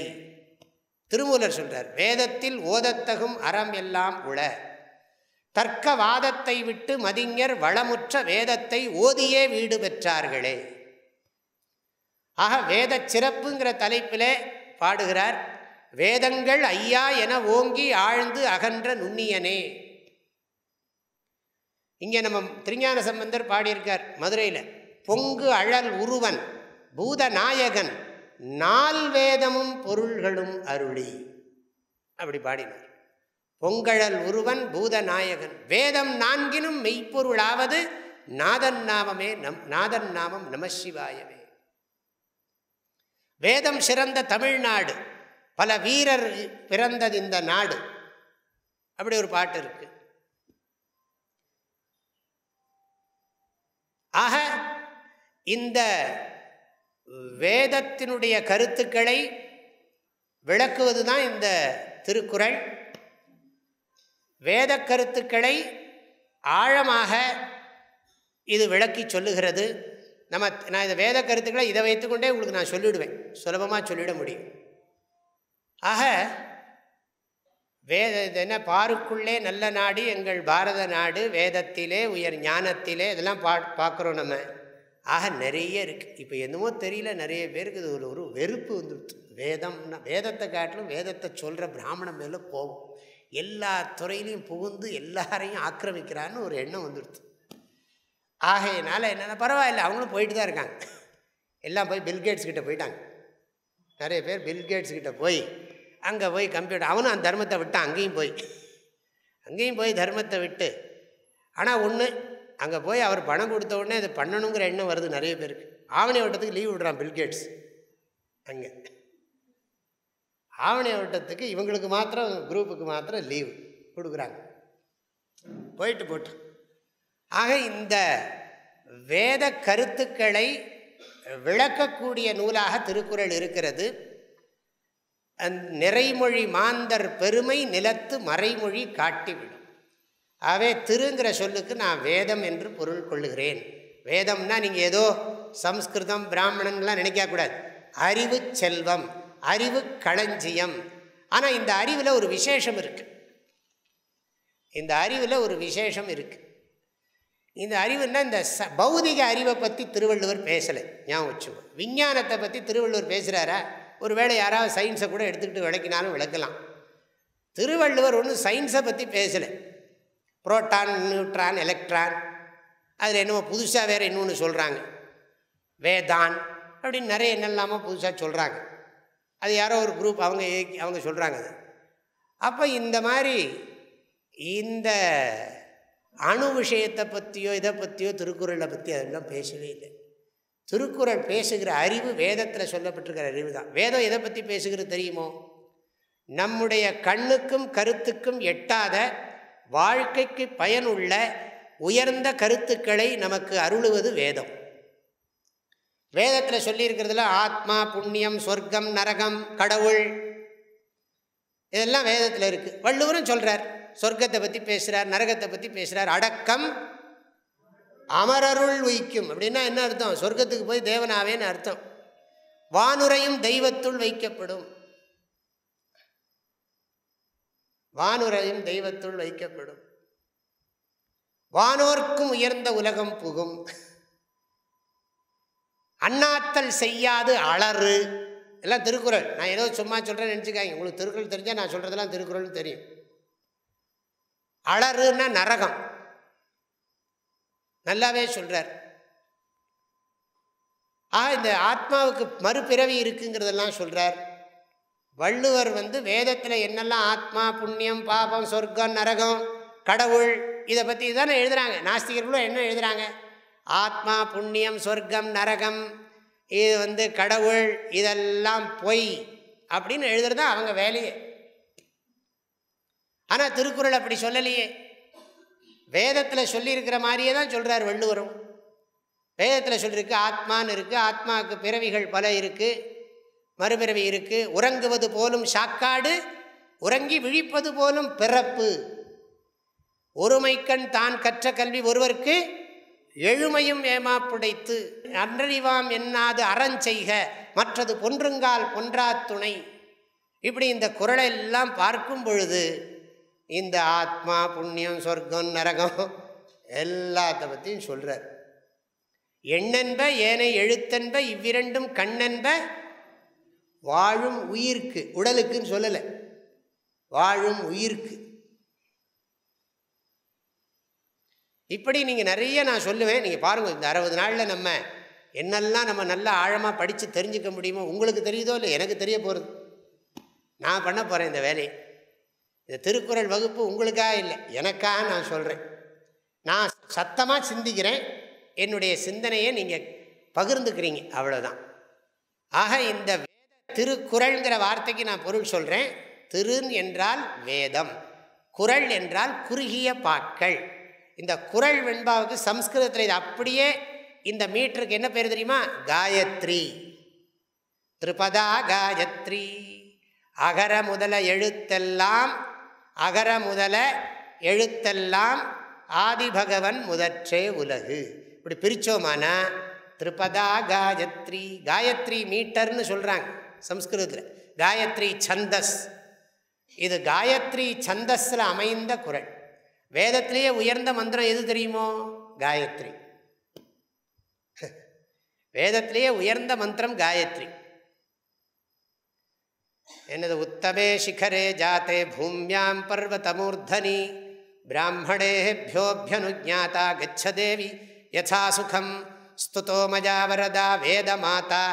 திருமூலர் சொல்றார், வேதத்தில் ஓதத்தகும் அறம் எல்லாம் உள. தர்க்கவாதத்தை விட்டு மதிஞர் வளமுற்ற வேதத்தை ஓதியே வீடு பெற்றார்களே. ஆக வேத சிறப்புங்கிற தலைப்பிலே பாடுகிறார், வேதங்கள் ஐயா என ஓங்கி ஆழ்ந்து அகன்ற நுண்ணியனே. இங்கே நம்ம திருஞான சம்பந்தர் பாடியிருக்கார் மதுரையில், பொங்கு அழல் உருவன் பூதநாயகன் நால் வேதமும் பொருள்களும் அருளி அப்படி பாடினார். பொங்கழல் உருவன் பூதநாயகன், வேதம் நான்கினும் மெய்ப்பொருளாவது நாதன் நாமமே நாதன் நாமம் நமசிவாயவே. வேதம் சிறந்த தமிழ்நாடு, பல வீரர் பிறந்தது இந்த நாடு, அப்படி ஒரு பாட்டு இருக்கு. ஆக இந்த வேதத்தினுடைய கருத்துக்களை விளக்குவது தான் இந்த திருக்குறள். வேத கருத்துக்களை ஆழமாக இது விளக்கி சொல்லுகிறது. நான் இந்த வேத கருத்துக்களை இதை வைத்துக்கொண்டே உங்களுக்கு நான் சொல்லிவிடுவேன், சுலபமாக சொல்லிட முடியும். ஆக என்ன, பாருக்குள்ளே நல்ல நாடு எங்கள் பாரத நாடு, வேதத்திலே உயர் ஞானத்திலே, இதெல்லாம் பார்க்குறோம் நம்ம. ஆக நிறைய இருக்குது. இப்போ என்னமோ தெரியல, நிறைய பேருக்கு இது ஒரு வெறுப்பு வந்துடுது. வேதத்தை காட்டிலும் வேதத்தை சொல்கிற பிராமணன் மேலே போகும், எல்லா துறையிலையும் புகுந்து எல்லாரையும் ஆக்கிரமிக்கிறான்னு ஒரு எண்ணம் வந்துடுது. ஆகையினால என்னென்ன பரவாயில்ல, அவங்களும் போயிட்டு தான் இருக்காங்க. எல்லாம் போய் பில்கேட்ஸ் கிட்ட போயிட்டாங்க. நிறைய பேர் பில்கேட்ஸ் கிட்ட போய் அங்கே போய் கம்ப்யூட்டர் அவனும் அந்த தர்மத்தை விட்டான். அங்கேயும் போய் தர்மத்தை விட்டு. ஆனால் ஒன்று, அங்கே போய் அவர் பணம் கொடுத்த உடனே அது பண்ணணுங்கிற எண்ணம் வருது நிறைய பேருக்கு. ஆவணி வட்டத்துக்கு லீவ் விடுறான் பில்கேட்ஸ். அங்கே ஆவணி வட்டத்துக்கு இவங்களுக்கு மாத்திரம், குரூப்புக்கு மாத்திரம் லீவு கொடுக்குறாங்க. போட்டு ஆக இந்த வேத கருத்துக்களை விளக்கக்கூடிய நூலாக திருக்குறள் இருக்கிறது. நிறைமொழி மாந்தர் பெருமை நிலத்து மறைமொழி காட்டிவிடும். ஆகவே திருங்கிற சொல்லுக்கு நான் வேதம் என்று பொருள் கொள்ளுகிறேன். வேதம்னா நீங்கள் ஏதோ சம்ஸ்கிருதம் பிராமணன்லாம் நினைக்கக்கூடாது. அறிவு செல்வம், அறிவு களஞ்சியம். ஆனால் இந்த அறிவில் ஒரு விசேஷம் இருக்குது. இந்த அறிவுன்னா இந்த பௌதிக அறிவை பற்றி திருவள்ளுவர் பேசலை. ஞாபகம் வச்சுக்கோ. விஞ்ஞானத்தை பற்றி திருவள்ளுவர் பேசுகிறாரா? ஒரு வேளை யாராவது சயின்ஸை கூட எடுத்துக்கிட்டு விளக்கினாலும் விளக்கலாம். திருவள்ளுவர் ஒன்றும் சயின்ஸை பற்றி பேசலை. புரோட்டான், நியூட்ரான், எலக்ட்ரான், அதில் என்னமோ புதுசாக வேறு இன்னொன்று சொல்கிறாங்க, வேதான் அப்படின்னு நிறைய என்னெல்லாமோ புதுசாக சொல்கிறாங்க. அது யாரோ ஒரு குரூப் அவங்க சொல்கிறாங்க அது. அப்போ இந்த மாதிரி இந்த அணு விஷயத்தை பற்றியோ இதை பற்றியோ திருக்குறளை பற்றி அதெல்லாம் பேசவே இல்லை. திருக்குறள் பேசுகிற அறிவு வேதத்தில் சொல்லப்பட்டிருக்கிற அறிவு தான். வேதம் எதை பற்றி பேசுகிறது தெரியுமோ? நம்முடைய கண்ணுக்கும் கருத்துக்கும் எட்டாத, வாழ்க்கைக்கு பயனுள்ள உயர்ந்த கருத்துக்களை நமக்கு அருளுவது வேதம். வேதத்தில் சொல்லியிருக்கிறதுல ஆத்மா, புண்ணியம், சொர்க்கம், நரகம், கடவுள் இதெல்லாம் வேதத்தில் இருக்குது. வள்ளுவரும் சொல்கிறார், சொர்க்கத்தை பற்றி பேசுகிறார், நரகத்தை பற்றி பேசுகிறார். அடக்கம் அமரருள் உய்க்கும் அப்படின்னா என்ன அர்த்தம்? சொர்க்கத்துக்கு போய் தேவனாவேன்னு அர்த்தம். வானுரையும் தெய்வத்துள் வைக்கப்படும், வானுரையும் தெய்வத்துள் வைக்கப்படும். வானோர்க்கும் உயர்ந்த உலகம் புகும், அண்ணாத்தல் செய்யாது அலறு. எல்லாம் திருக்குறள். நான் ஏதோ சும்மா சொல்கிறேன்னு நினச்சிக்காங்க. உங்களுக்கு திருக்குறள் தெரிஞ்சால் நான் சொல்கிறதெல்லாம் திருக்குறள் தெரியும். அலறுன்னா நரகம், நல்லாவே சொல்கிறார். இந்த ஆத்மாவுக்கு மறுபிறவி இருக்குங்கிறதெல்லாம் சொல்கிறார். வள்ளுவர் வேதத்தில் என்னெல்லாம் ஆத்மா, புண்ணியம், பாபம், சொர்க்கம், நரகம், கடவுள் இதை பற்றி தானே எழுதுகிறாங்க. நாஸ்திகர்களும் என்ன எழுதுகிறாங்க? ஆத்மா, புண்ணியம், சொர்க்கம், நரகம், இது கடவுள், இதெல்லாம் பொய் அப்படின்னு எழுதுறது தான் அவங்க வேலையே. ஆனால் திருக்குறள் அப்படி சொல்லலையே. வேதத்தில் சொல்லியிருக்கிற மாதிரியே தான் சொல்கிறார் வள்ளுவரும். வேதத்தில் சொல்லியிருக்கு ஆத்மான்னு இருக்குது, ஆத்மாவுக்கு பிறவிகள் பல இருக்குது, மறுபிறவி இருக்குது. உறங்குவது போலும் சாக்காடு, உறங்கி விழிப்பது போலும் பிறப்பு. ஒருமைக்கண் தான் கற்ற கல்வி ஒருவருக்கு எழுமையும் ஏமாப்புடைத்து, அன்றறிவாம் என்னாது அறஞ்செய்க மற்றது பொன்றுங்கால் பொன்றா துணை. இப்படி இந்த குறளை எல்லாம் பார்க்கும் பொழுது இந்த ஆத்மா, புண்ணியம், சொர்க்கம், நரகம் எல்லாத்த பற்றியும் சொல்கிறார். எண்ணென்ப ஏனை எழுத்தென்ப இவ்விரண்டும் கண்ணென்ப வாழும் உயிர்க்கு, உடலுக்குன்னு சொல்லலை, வாழும் உயிர்க்கு. இப்படி நீங்கள் நிறைய நான் சொல்லுவேன். நீங்கள் பாருங்கள், இந்த 60 நாளில் நம்ம என்னெல்லாம் நம்ம நல்லா ஆழமாக படித்து தெரிஞ்சுக்க முடியுமோ. உங்களுக்கு தெரியுதோ இல்லை, எனக்கு தெரிய போகிறது. நான் பண்ண போகிறேன் இந்த வேலையை. இந்த திருக்குறள் வகுப்பு உங்களுக்காக இல்லை, எனக்காக நான் சொல்கிறேன். நான் சத்தமாக சிந்திக்கிறேன், என்னுடைய சிந்தனையை நீங்கள் பகிர்ந்துக்கிறீங்க, அவ்வளோதான். ஆக இந்த திருக்குறள்ங்கிற வார்த்தைக்கு நான் பொருள் சொல்கிறேன். திரு என்றால் வேதம், குறள் என்றால் குறுகிய பாக்கள். இந்த குறள் வெண்பாவுக்கு சம்ஸ்கிருதத்தில் இது அப்படியே இந்த மீட்டருக்கு என்ன பேர் தெரியுமா? காயத்ரி. திரிபதா காயத்ரி. அகர முதல எழுத்தெல்லாம், அகர முதல எழுத்தெல்லாம் ஆதிபகவன் முதற்றே உலகு. இப்படி பிரித்தோமானா திரிபதா காயத்ரி. காயத்ரி மீட்டர்னு சொல்கிறாங்க சம்ஸ்கிருதத்தில். காயத்ரி சந்தஸ். இது காயத்ரி சந்தஸில் அமைந்த குறள். வேதத்திலேயே உயர்ந்த மந்திரம் எது தெரியுமோ? காயத்ரி. வேதத்திலேயே உயர்ந்த மந்திரம் காயத்ரி. என்னது? உத்தமே சிகரே ஜாத்தே பூமியாம் பர்வதமூர்தனி பிராமணேபியோபியனுஜாதா கச்சதேவி யதா சுகம் ஸ்துதோ மஜா வரதா வேத மாதா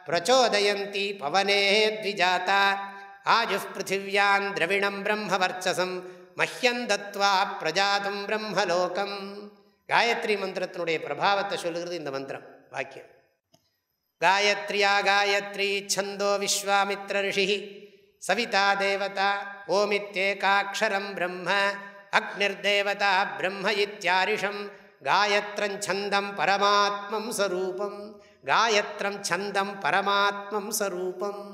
பிரச்சோதயந்தி பவனே த்விஜாதா ஆஜுப் பிருத்திவ்யான் திரவிணம் பிரம்மவர்ச்சசம் மஹ்யம் தத்வா பிரஜாதம் பிரம்மலோகம். காயத்ரி மந்திரத்தினுடைய பிரபாவத்தை சொல்லுகிறது இந்த மந்திரம் வாக்கியம். காயத்ரியா காயத்ரி சந்தோ விஸ்வாமித்ர ரிஷி சவிதா தேவதா ஓமித்யேகாக்ஷரம் பிரம்ம அக்னிர்தேவதா பிரம்ம இத்யாரிஷம் காயத்ரம் சந்தம் பரமாத்மம் ஸ்வரூபம். காயத்ரம் சந்தம் பரமாத்மம் ஸ்வரூபம்.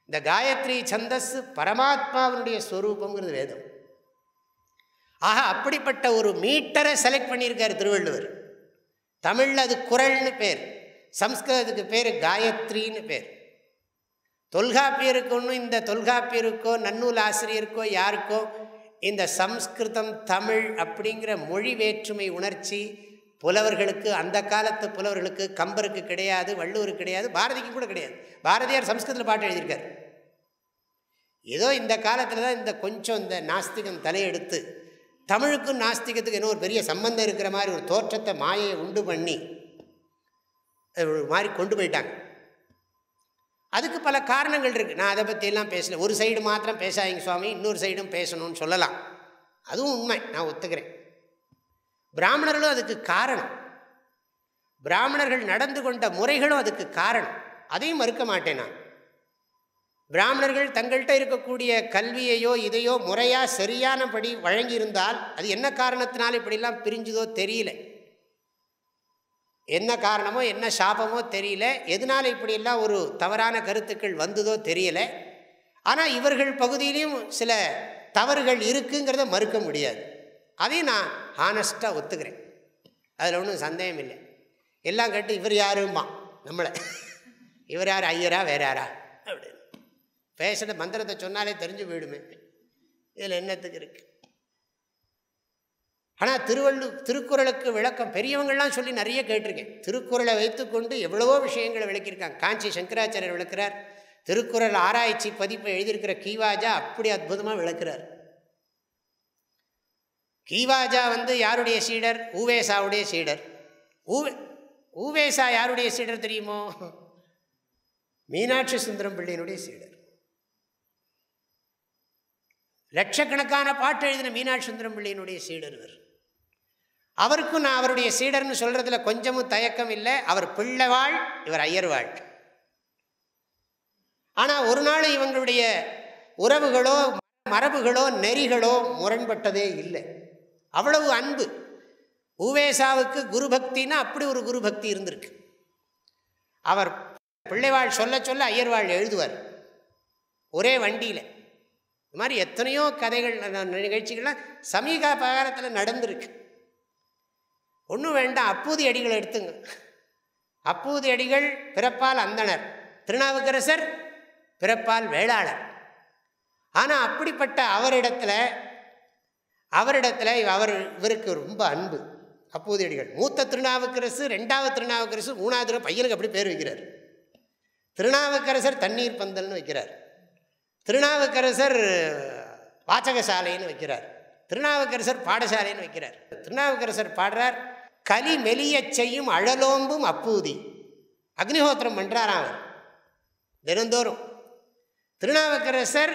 இந்த காயத்ரி சந்தஸ் பரமாத்மாவினுடைய ஸ்வரூபங்கிறது வேதம். ஆக அப்படிப்பட்ட ஒரு மீட்டரை செலக்ட் பண்ணியிருக்கார் திருவள்ளுவர். தமிழில் அது குறள்னு பேர், சம்ஸ்கிருதத்துக்கு பேர் காயத்ரின்னு பேர். தொல்காப்பியருக்கு ஒன்றும் இந்த தொல்காப்பியருக்கோ நன்னூல் ஆசிரியருக்கோ யாருக்கோ இந்த சம்ஸ்கிருதம் தமிழ் அப்படிங்கிற மொழி வேற்றுமை உணர்ச்சி புலவர்களுக்கு, அந்த காலத்து புலவர்களுக்கு, கம்பருக்கு கிடையாது, வள்ளுவருக்கு கிடையாது, பாரதிக்கு கூட கிடையாது. பாரதியார் சம்ஸ்கிருதத்தில் பாட்டு எழுதியிருக்கார். ஏதோ இந்த காலத்தில் தான் இந்த கொஞ்சம் இந்த நாஸ்திகம் தலையெடுத்து தமிழுக்கும் நாஸ்திகத்துக்கு என்ன ஒரு பெரிய சம்பந்தம் இருக்கிற மாதிரி ஒரு தோற்றத்தை மாயை உண்டு பண்ணி மாதிரி கொண்டு போயிட்டாங்க. அதுக்கு பல காரணங்கள் இருக்குது. நான் அதை பற்றியெல்லாம் பேசல. ஒரு சைடு மாத்திரம் பேசாதீங்க சுவாமி, இன்னொரு சைடும் பேசணும்னு சொல்லலாம். அதுவும் உண்மை, நான் ஒத்துக்கிறேன். பிராமணர்களும் அதுக்கு காரணம், பிராமணர்கள் நடந்து கொண்ட முறைகளும் அதுக்கு காரணம். அதையும் மறுக்க மாட்டேன் நான். பிராமணர்கள் தங்கள்கிட்ட இருக்கக்கூடிய கல்வியையோ இதையோ முறையாக சரியானபடி வழங்கியிருந்தால் அது என்ன காரணத்தினால இப்படிலாம் பிரிஞ்சுதோ தெரியல. என்ன காரணமோ என்ன சாபமோ தெரியல, எதனால் இப்படியெல்லாம் ஒரு தவறான கருத்துக்கள் வந்ததோ தெரியல. ஆனால் இவர்கள் பகுதியிலையும் சில தவறுகள் இருக்குங்கிறத மறுக்க முடியாது. அதையும் நான் ஹானஸ்ட்டாக ஒத்துக்கிறேன். அதில் ஒன்றும் சந்தேகம் இல்லை. எல்லாம் கேட்டு இவர் யாருமா நம்மளை, இவர் யார், ஐயரா வேற யாரா அப்படின்னு பேசுகிற மந்திரத்தை சொன்னாலே தெரிஞ்சு போயிடுமே, இதில் என்னத்துக்கு இருக்கு. ஆனால் திருக்குறளுக்கு விளக்கம் பெரியவங்கள்லாம் சொல்லி நிறைய கேட்டிருக்கேன். திருக்குறளை வைத்துக்கொண்டு எவ்வளவோ விஷயங்களை விளக்கியிருக்காங்க. காஞ்சி சங்கராச்சாரியர் விளக்குறார். திருக்குறள் ஆராய்ச்சி பதிப்பை எழுதியிருக்கிற கீவாஜா அப்படி அற்புதமாக விளக்குறார். கீவாஜா யாருடைய சீடர்? ஊவேசாவுடைய சீடர். ஊவேசா யாருடைய சீடர் தெரியுமோ? மீனாட்சி சுந்தரம் பிள்ளையினுடைய சீடர். லட்சக்கணக்கான பாட்டு எழுதின மீனாட்சி சுந்தரம் பிள்ளையினுடைய சீடர் இவர். அவருக்கும் நான் அவருடைய சீடர்னு சொல்றதுல கொஞ்சமும் தயக்கம் இல்லை. அவர் பிள்ளைவாள், இவர் ஐயர்வாள். ஆனால் ஒரு நாள் இவங்களுடைய உறவுகளோ மரபுகளோ நெறிகளோ முரண்பட்டதே இல்லை. அவ்வளவு அன்பு. ஊவேசாவுக்கு குரு பக்தின்னா அப்படி ஒரு குரு பக்தி இருந்திருக்கு. அவர் பிள்ளைவாள் சொல்ல சொல்ல ஐயர்வாள் எழுதுவார் ஒரே வண்டியில். இது மாதிரி எத்தனையோ கதைகள் நிகழ்ச்சிகள்லாம் சமீப காலத்தில் நடந்திருக்கு. ஒன்றும் வேண்டாம், அப்பூதி அடிகள் எடுத்துங்க. அப்பூதி அடிகள் பிறப்பால் அந்தணர், திருநாவுக்கரசர் பிறப்பால் வேளாளர். ஆனால் அப்படிப்பட்ட அவரிடத்துல இவருக்கு ரொம்ப அன்பு. அப்பூதி அடிகள் மூத்த திருநாவுக்கரசு, ரெண்டாவது திருநாவுக்கரசு, மூணாவது பையனுக்கு அப்படி பேர் வைக்கிறார். திருநாவுக்கரசர் தண்ணீர் பந்தல்னு வைக்கிறார். திருநாவுக்கரசர் வாசகசாலைன்னு வைக்கிறார். திருநாவுக்கரசர் பாடசாலைன்னு வைக்கிறார். திருநாவுக்கரசர் பாடுறார், கலி மெலிய செய்யும் அழலோம்பும் அப்பூதி. அக்னிஹோத்திரம் பண்ணுறாராம் அவர் தினந்தோறும். திருநாவுக்கரசர்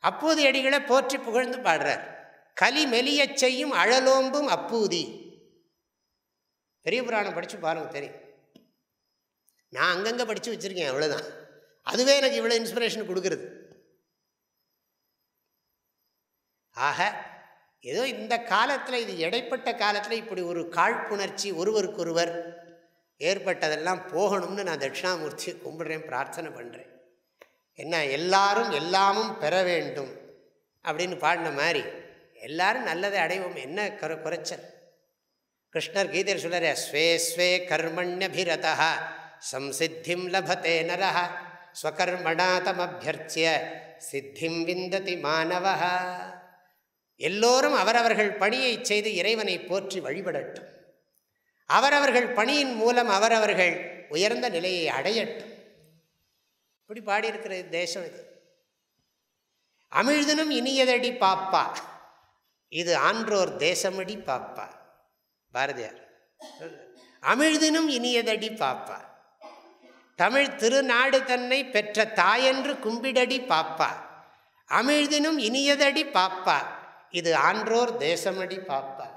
அப்பூதி அடிகளை போற்றி புகழ்ந்து பாடுறார். கலி மெலிய செய்யும் அழலோம்பும் அப்பூதி. பெரிய புராணம் படித்து பாருங்க தெரியும். நான் அங்கங்கே படித்து வச்சுருக்கேன், அவ்வளோதான். அதுவே எனக்கு இவ்வளோ இன்ஸ்பிரேஷன் கொடுக்குறது. ஆக ஏதோ இந்த காலத்தில், இது இடைப்பட்ட காலத்தில் இப்படி ஒரு காழ்ப்புணர்ச்சி ஒருவருக்கொருவர் ஏற்பட்டதெல்லாம் போகணும்னு நான் தட்சிணாமூர்த்தியை கும்பிடுறேன், பிரார்த்தனை பண்ணுறேன். என்ன எல்லாரும் எல்லாமும் பெற வேண்டும் அப்படின்னு பாடின மாதிரி எல்லாரும் நல்லதை அடைவோம். என்ன குறைச்சல்? கிருஷ்ணர் கீதையில் சொல்கிறார், ஸ்வே ஸ்வே கர்மண்யபிரதா சம்சித்திம் லபதே நரஹ ஸ்வகர்மணா தமபியர்ச்சிய சித்திம் விந்ததி மாணவஹ. எல்லோரும் அவரவர்கள் பணியை செய்து இறைவனை போற்றி வழிபடட்டும். அவரவர்கள் பணியின் மூலம் அவரவர்கள் உயர்ந்த நிலையை அடையட்டும். இப்படி பாடியிருக்கிற தேசம் இது. அமிழ்தனும் இனியதடி பாப்பா, இது ஆன்றோர் தேசமடி பாப்பா. பாரதியார். அமிழ்தினும் இனியதடி பாப்பா, தமிழ் திருநாடு தன்னை பெற்ற தாயென்று கும்பிடடி பாப்பா. அமிழ்தினும் இனியதடி பாப்பா, இது ஆன்றோர் தேசமடி பாப்பா.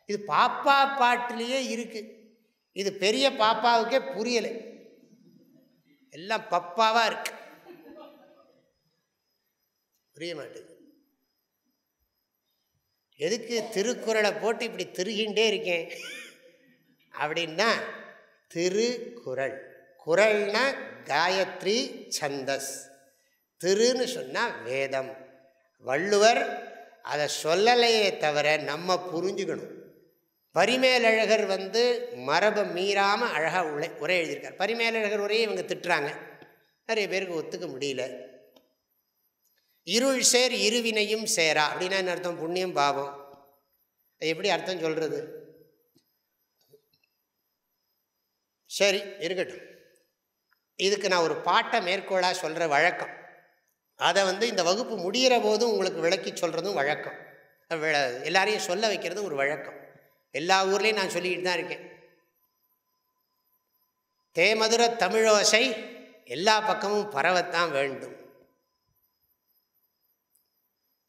இது பாப்பா பாட்டிலேயே இருக்கு. இது பெரிய பாப்பாவுக்கே புரியலை, எல்லாம் பப்பாவா இருக்கு, புரிய மாட்டேங்குது. எதுக்கு திருக்குறளை போட்டு இப்படி திருகின்றே இருக்கேன் அப்படின்னா, திருக்குறள், குறள்னா காயத்ரி சந்தஸ், திருன்னு சொன்னால் வேதம். வள்ளுவர் அதை சொல்லலையே தவிர நம்ம புரிஞ்சுக்கணும். பரிமேலழகர் மரபை மீறாமல் அழகாக உரை எழுதியிருக்கார். பரிமேலழகர் உரையை இவங்க திட்டுறாங்க, நிறைய பேருக்கு ஒத்துக்க முடியல. இருள் சேர் இருவினையும் சேரா அப்படின்னா என்ன அர்த்தம்? புண்ணியம் பாவம். அது எப்படி அர்த்தம் சொல்கிறது? சரி இருக்கட்டும், இதுக்கு நான் ஒரு பாட்டை மேற்கோளாக சொல்கிற வழக்கம். அதை இந்த வகுப்பு முடிகிற போதும் உங்களுக்கு விளக்கி சொல்கிறதும் வழக்கம், எல்லாரையும் சொல்ல வைக்கிறதும் ஒரு வழக்கம். எல்லா ஊர்லேயும் நான் சொல்லிக்கிட்டு தான் இருக்கேன். தேமதுர தமிழோசை எல்லா பக்கமும் பரவத்தான் வேண்டும்.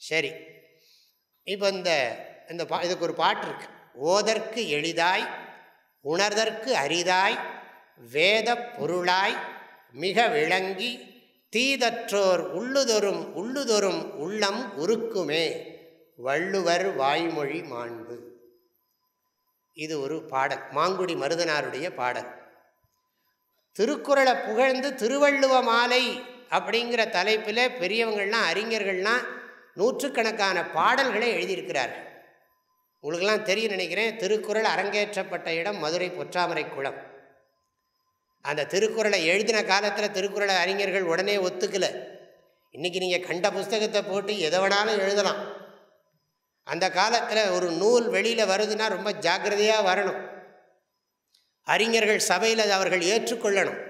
சரி, இப்போ இதுக்கு ஒரு பாட்டு இருக்கு. ஓதற்கு எளிதாய் உணர்தற்கு அரிதாய் வேத பொருளாய் மிக விளங்கி தீதற்றோர் உள்ளுதொரும் உள்ளம் உருக்குமே வள்ளுவர் வாய்மொழி மாண்பு. இது ஒரு பாடல், மாங்குடி மருதனாருடைய பாடல். திருக்குறளை புகழ்ந்து திருவள்ளுவ மாலை அப்படிங்கிற தலைப்பில் பெரியவங்கள்லாம் அறிஞர்கள்லாம் நூற்றுக்கணக்கான பாடல்களை எழுதியிருக்கிறார்கள். உங்களுக்கெல்லாம் தெரியும் நினைக்கிறேன். திருக்குறள் அரங்கேற்றப்பட்ட இடம் மதுரை பொற்றாமரை குளம். அந்த திருக்குறளை எழுதின காலத்தில் திருக்குறளை அறிஞர்கள் உடனே ஒத்துக்கலை. இன்றைக்கி நீங்கள் கண்ட புஸ்தகத்தை போட்டு எதை வேணாலும் எழுதலாம். அந்த காலத்தில் ஒரு நூல் வெளியில் வருதுன்னா ரொம்ப ஜாக்கிரதையாக வரணும். அறிஞர்கள் சபையில் அவர்கள் ஏற்றுக்கொள்ளணும்.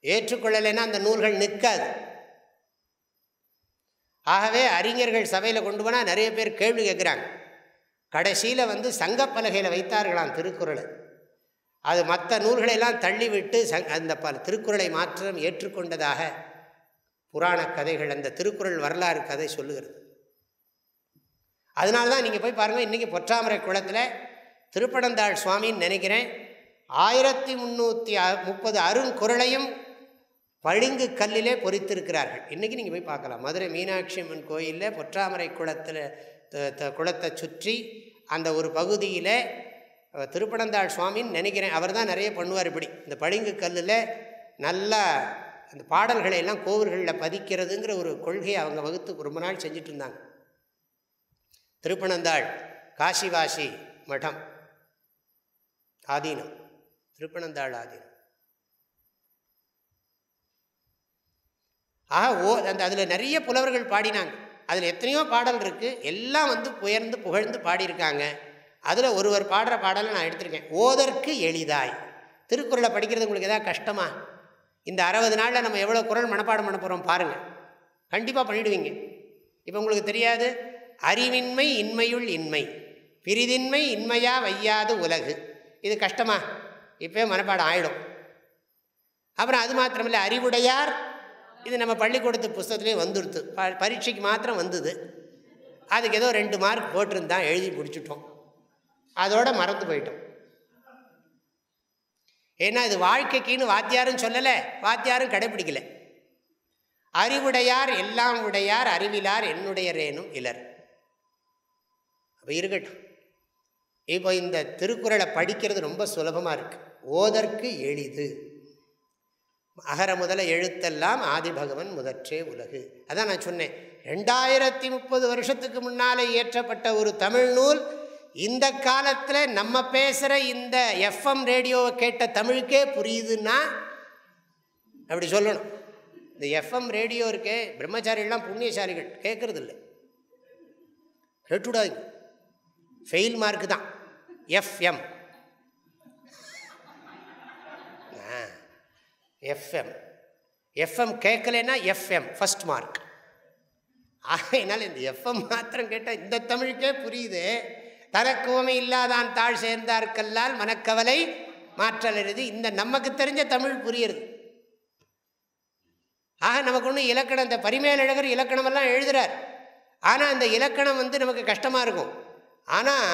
ஏற்றுக்கொள்ளலைன்னா அந்த நூல்கள் நிற்காது. ஆகவே அறிஞர்கள் சபையில் கொண்டு போனால் நிறைய பேர் கேள்வி கேட்குறாங்க. கடைசியில் சங்கப்பலகையில் வைத்தார்களாம் திருக்குறளை. அது மற்ற நூல்களெல்லாம் தள்ளிவிட்டு அந்த திருக்குறளை மாற்றம் ஏற்றுக்கொண்டதாக புராண கதைகள், அந்த திருக்குறள் வரலாறு கதை சொல்லுகிறது. அதனால தான் நீங்கள் போய் பாருங்கள், இன்றைக்கி பொற்றாமரை குளத்தில் திருப்பனந்தாள் சுவாமின்னு நினைக்கிறேன் 1330 அருங்குறளையும் பளிங்கு கல்லிலே பொறித்திருக்கிறார்கள். இன்றைக்கி நீங்கள் போய் பார்க்கலாம். மதுரை மீனாட்சி அம்மன் கோயிலில் பொற்றாமரை குளத்தை சுற்றி அந்த ஒரு பகுதியில் திருப்பனந்தாள் சுவாமின்னு நினைக்கிறேன், அவர் தான் நிறைய பண்ணுவார். இப்படி இந்த பளிங்கு கல்லில் நல்லா அந்த பாடல்களை எல்லாம் கோவில்களில் பதிக்கிறதுங்கிற ஒரு கொள்கையை அவங்க வகுத்து ரொம்ப நாள் செஞ்சுட்டு இருந்தாங்க. திருப்பனந்தாள் காசிவாசி மடம் ஆதீனம், திருப்பனந்தாள் ஆதீனம். அதில் நிறைய புலவர்கள் பாடினாங்க. அதில் எத்தனையோ பாடல் இருக்குது, எல்லாம் புகழ்ந்து பாடியிருக்காங்க. அதில் ஒருவர் பாடுற பாடலை நான் எடுத்திருக்கேன். ஓதற்கு எளிதாய். திருக்குறளை படிக்கிறது உங்களுக்கு எதாவது கஷ்டமா? இந்த 60 நாளில் நம்ம எவ்வளோ குறள் மனப்பாடம் பண்ண போகிறோம் பாருங்கள். கண்டிப்பாக பண்ணிவிடுவீங்க. இப்போ உங்களுக்கு தெரியாது, அறிவின்மை இன்மையுள் இன்மை, பிரிதின்மை இன்மையா வையாது உலகு. இது கஷ்டமா? இப்போ மனப்பாடம் ஆகிடும். அப்புறம் அது மாத்திரமில்லை, அறிவுடையார், இது நம்ம பள்ளிக்கூடத்து புஸ்தகத்துலேயே வந்துடுது. பரீட்சைக்கு மாத்திரம் வந்தது. அதுக்கு ஏதோ 2 மார்க் போட்டிருந்தான், எழுதி பிடிச்சிட்டோம், அதோட மறந்து போயிட்டோம். ஏன்னா இது வாழ்க்கைக்குன்னு வாத்தியாரும் சொல்லலை, வாத்தியாரும் கடைப்பிடிக்கலை. அறிவுடையார் எல்லாம் உடையார், அறிவிலார் என்னுடையரேனும் இலர். அப்போ இருக்கட்டும். இப்போ இந்த திருக்குறளை படிக்கிறது ரொம்ப சுலபமாக இருக்குது. ஓதற்கு எளிது. அகர முதல எழுத்தெல்லாம் ஆதிபகவன் முதற்றே உலகு. அதான் நான் சொன்னேன், 2030 வருஷத்துக்கு முன்னாலே இயற்றப்பட்ட ஒரு தமிழ் நூல் இந்த காலத்தில் நம்ம பேசுகிற இந்த எஃப்எம் ரேடியோவை கேட்ட தமிழுக்கே புரியுதுன்னா அப்படி சொல்லணும். இந்த எஃப்எம் ரேடியோ இருக்கே, பிரம்மச்சாரிகள்லாம் புண்ணியசாரிகள் கேட்கறது இல்லை, கேட்டுவிடாதீங்க, ஃபெயில் மார்க்கு தான். எஃப்எம் எஃப்எம் எஃப்எம் கேட்கலைன்னா எஃப்எம் ஃபஸ்ட் மார்க். ஆகையினால் இந்த எஃப்எம் மாத்திரம் கேட்டால் இந்த தமிழுக்கே புரியுது. தனக்குவமை இல்லாதான் தாழ் சேர்ந்தார்கல்லால் மனக்கவலை மாற்றல் எழுதி. இந்த நமக்கு தெரிஞ்ச தமிழ் புரியுறது. ஆக நமக்கு ஒன்றும் இலக்கணம், இந்த பரிமேலழகர் இலக்கணமெல்லாம் எழுதுகிறார். ஆனால் அந்த இலக்கணம் நமக்கு கஷ்டமாக இருக்கும். ஆனால்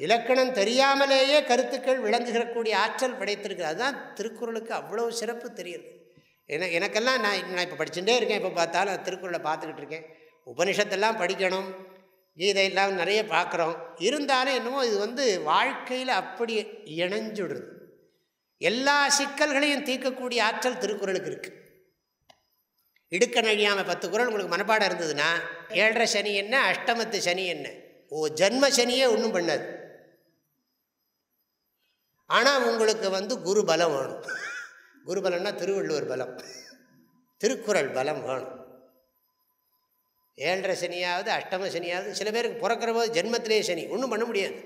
இலக்கணம் தெரியாமலேயே கருத்துக்கள் விளங்குகிறக்கூடிய ஆற்றல் படைத்திருக்கு. அதுதான் திருக்குறளுக்கு அவ்வளோ சிறப்பு தெரியுது. எனக்கெல்லாம் நான் இப்போ படிச்சுட்டே இருக்கேன். இப்போ பார்த்தாலும் திருக்குறளை பார்த்துக்கிட்டு இருக்கேன். உபனிஷத்தெல்லாம் படிக்கணும், கீதையெல்லாம் நிறைய பார்க்குறோம். இருந்தாலும் என்னமோ இது வாழ்க்கையில் அப்படி இணைஞ்சுடுறது. எல்லா சிக்கல்களையும் தீர்க்கக்கூடிய ஆற்றல் திருக்குறளுக்கு இருக்குது. இடுக்க நழியாமல் 10 குறள் உங்களுக்கு மனப்பாடம் இருந்ததுன்னா 7.5 சனி என்ன, அஷ்டமத்து சனி என்ன, ஜன்ம சனியே ஒன்றும் பண்ணாது. ஆனால் உங்களுக்கு குரு பலம் வேணும். குரு பலம்னா திருவள்ளுவர் பலம், திருக்குறள் பலம் வேணும். 7.5 சனியாவது அஷ்டம சனியாவது. சில பேருக்கு பிறக்கிற போது ஜென்மத்திலே சனி, ஒன்றும் பண்ண முடியாது.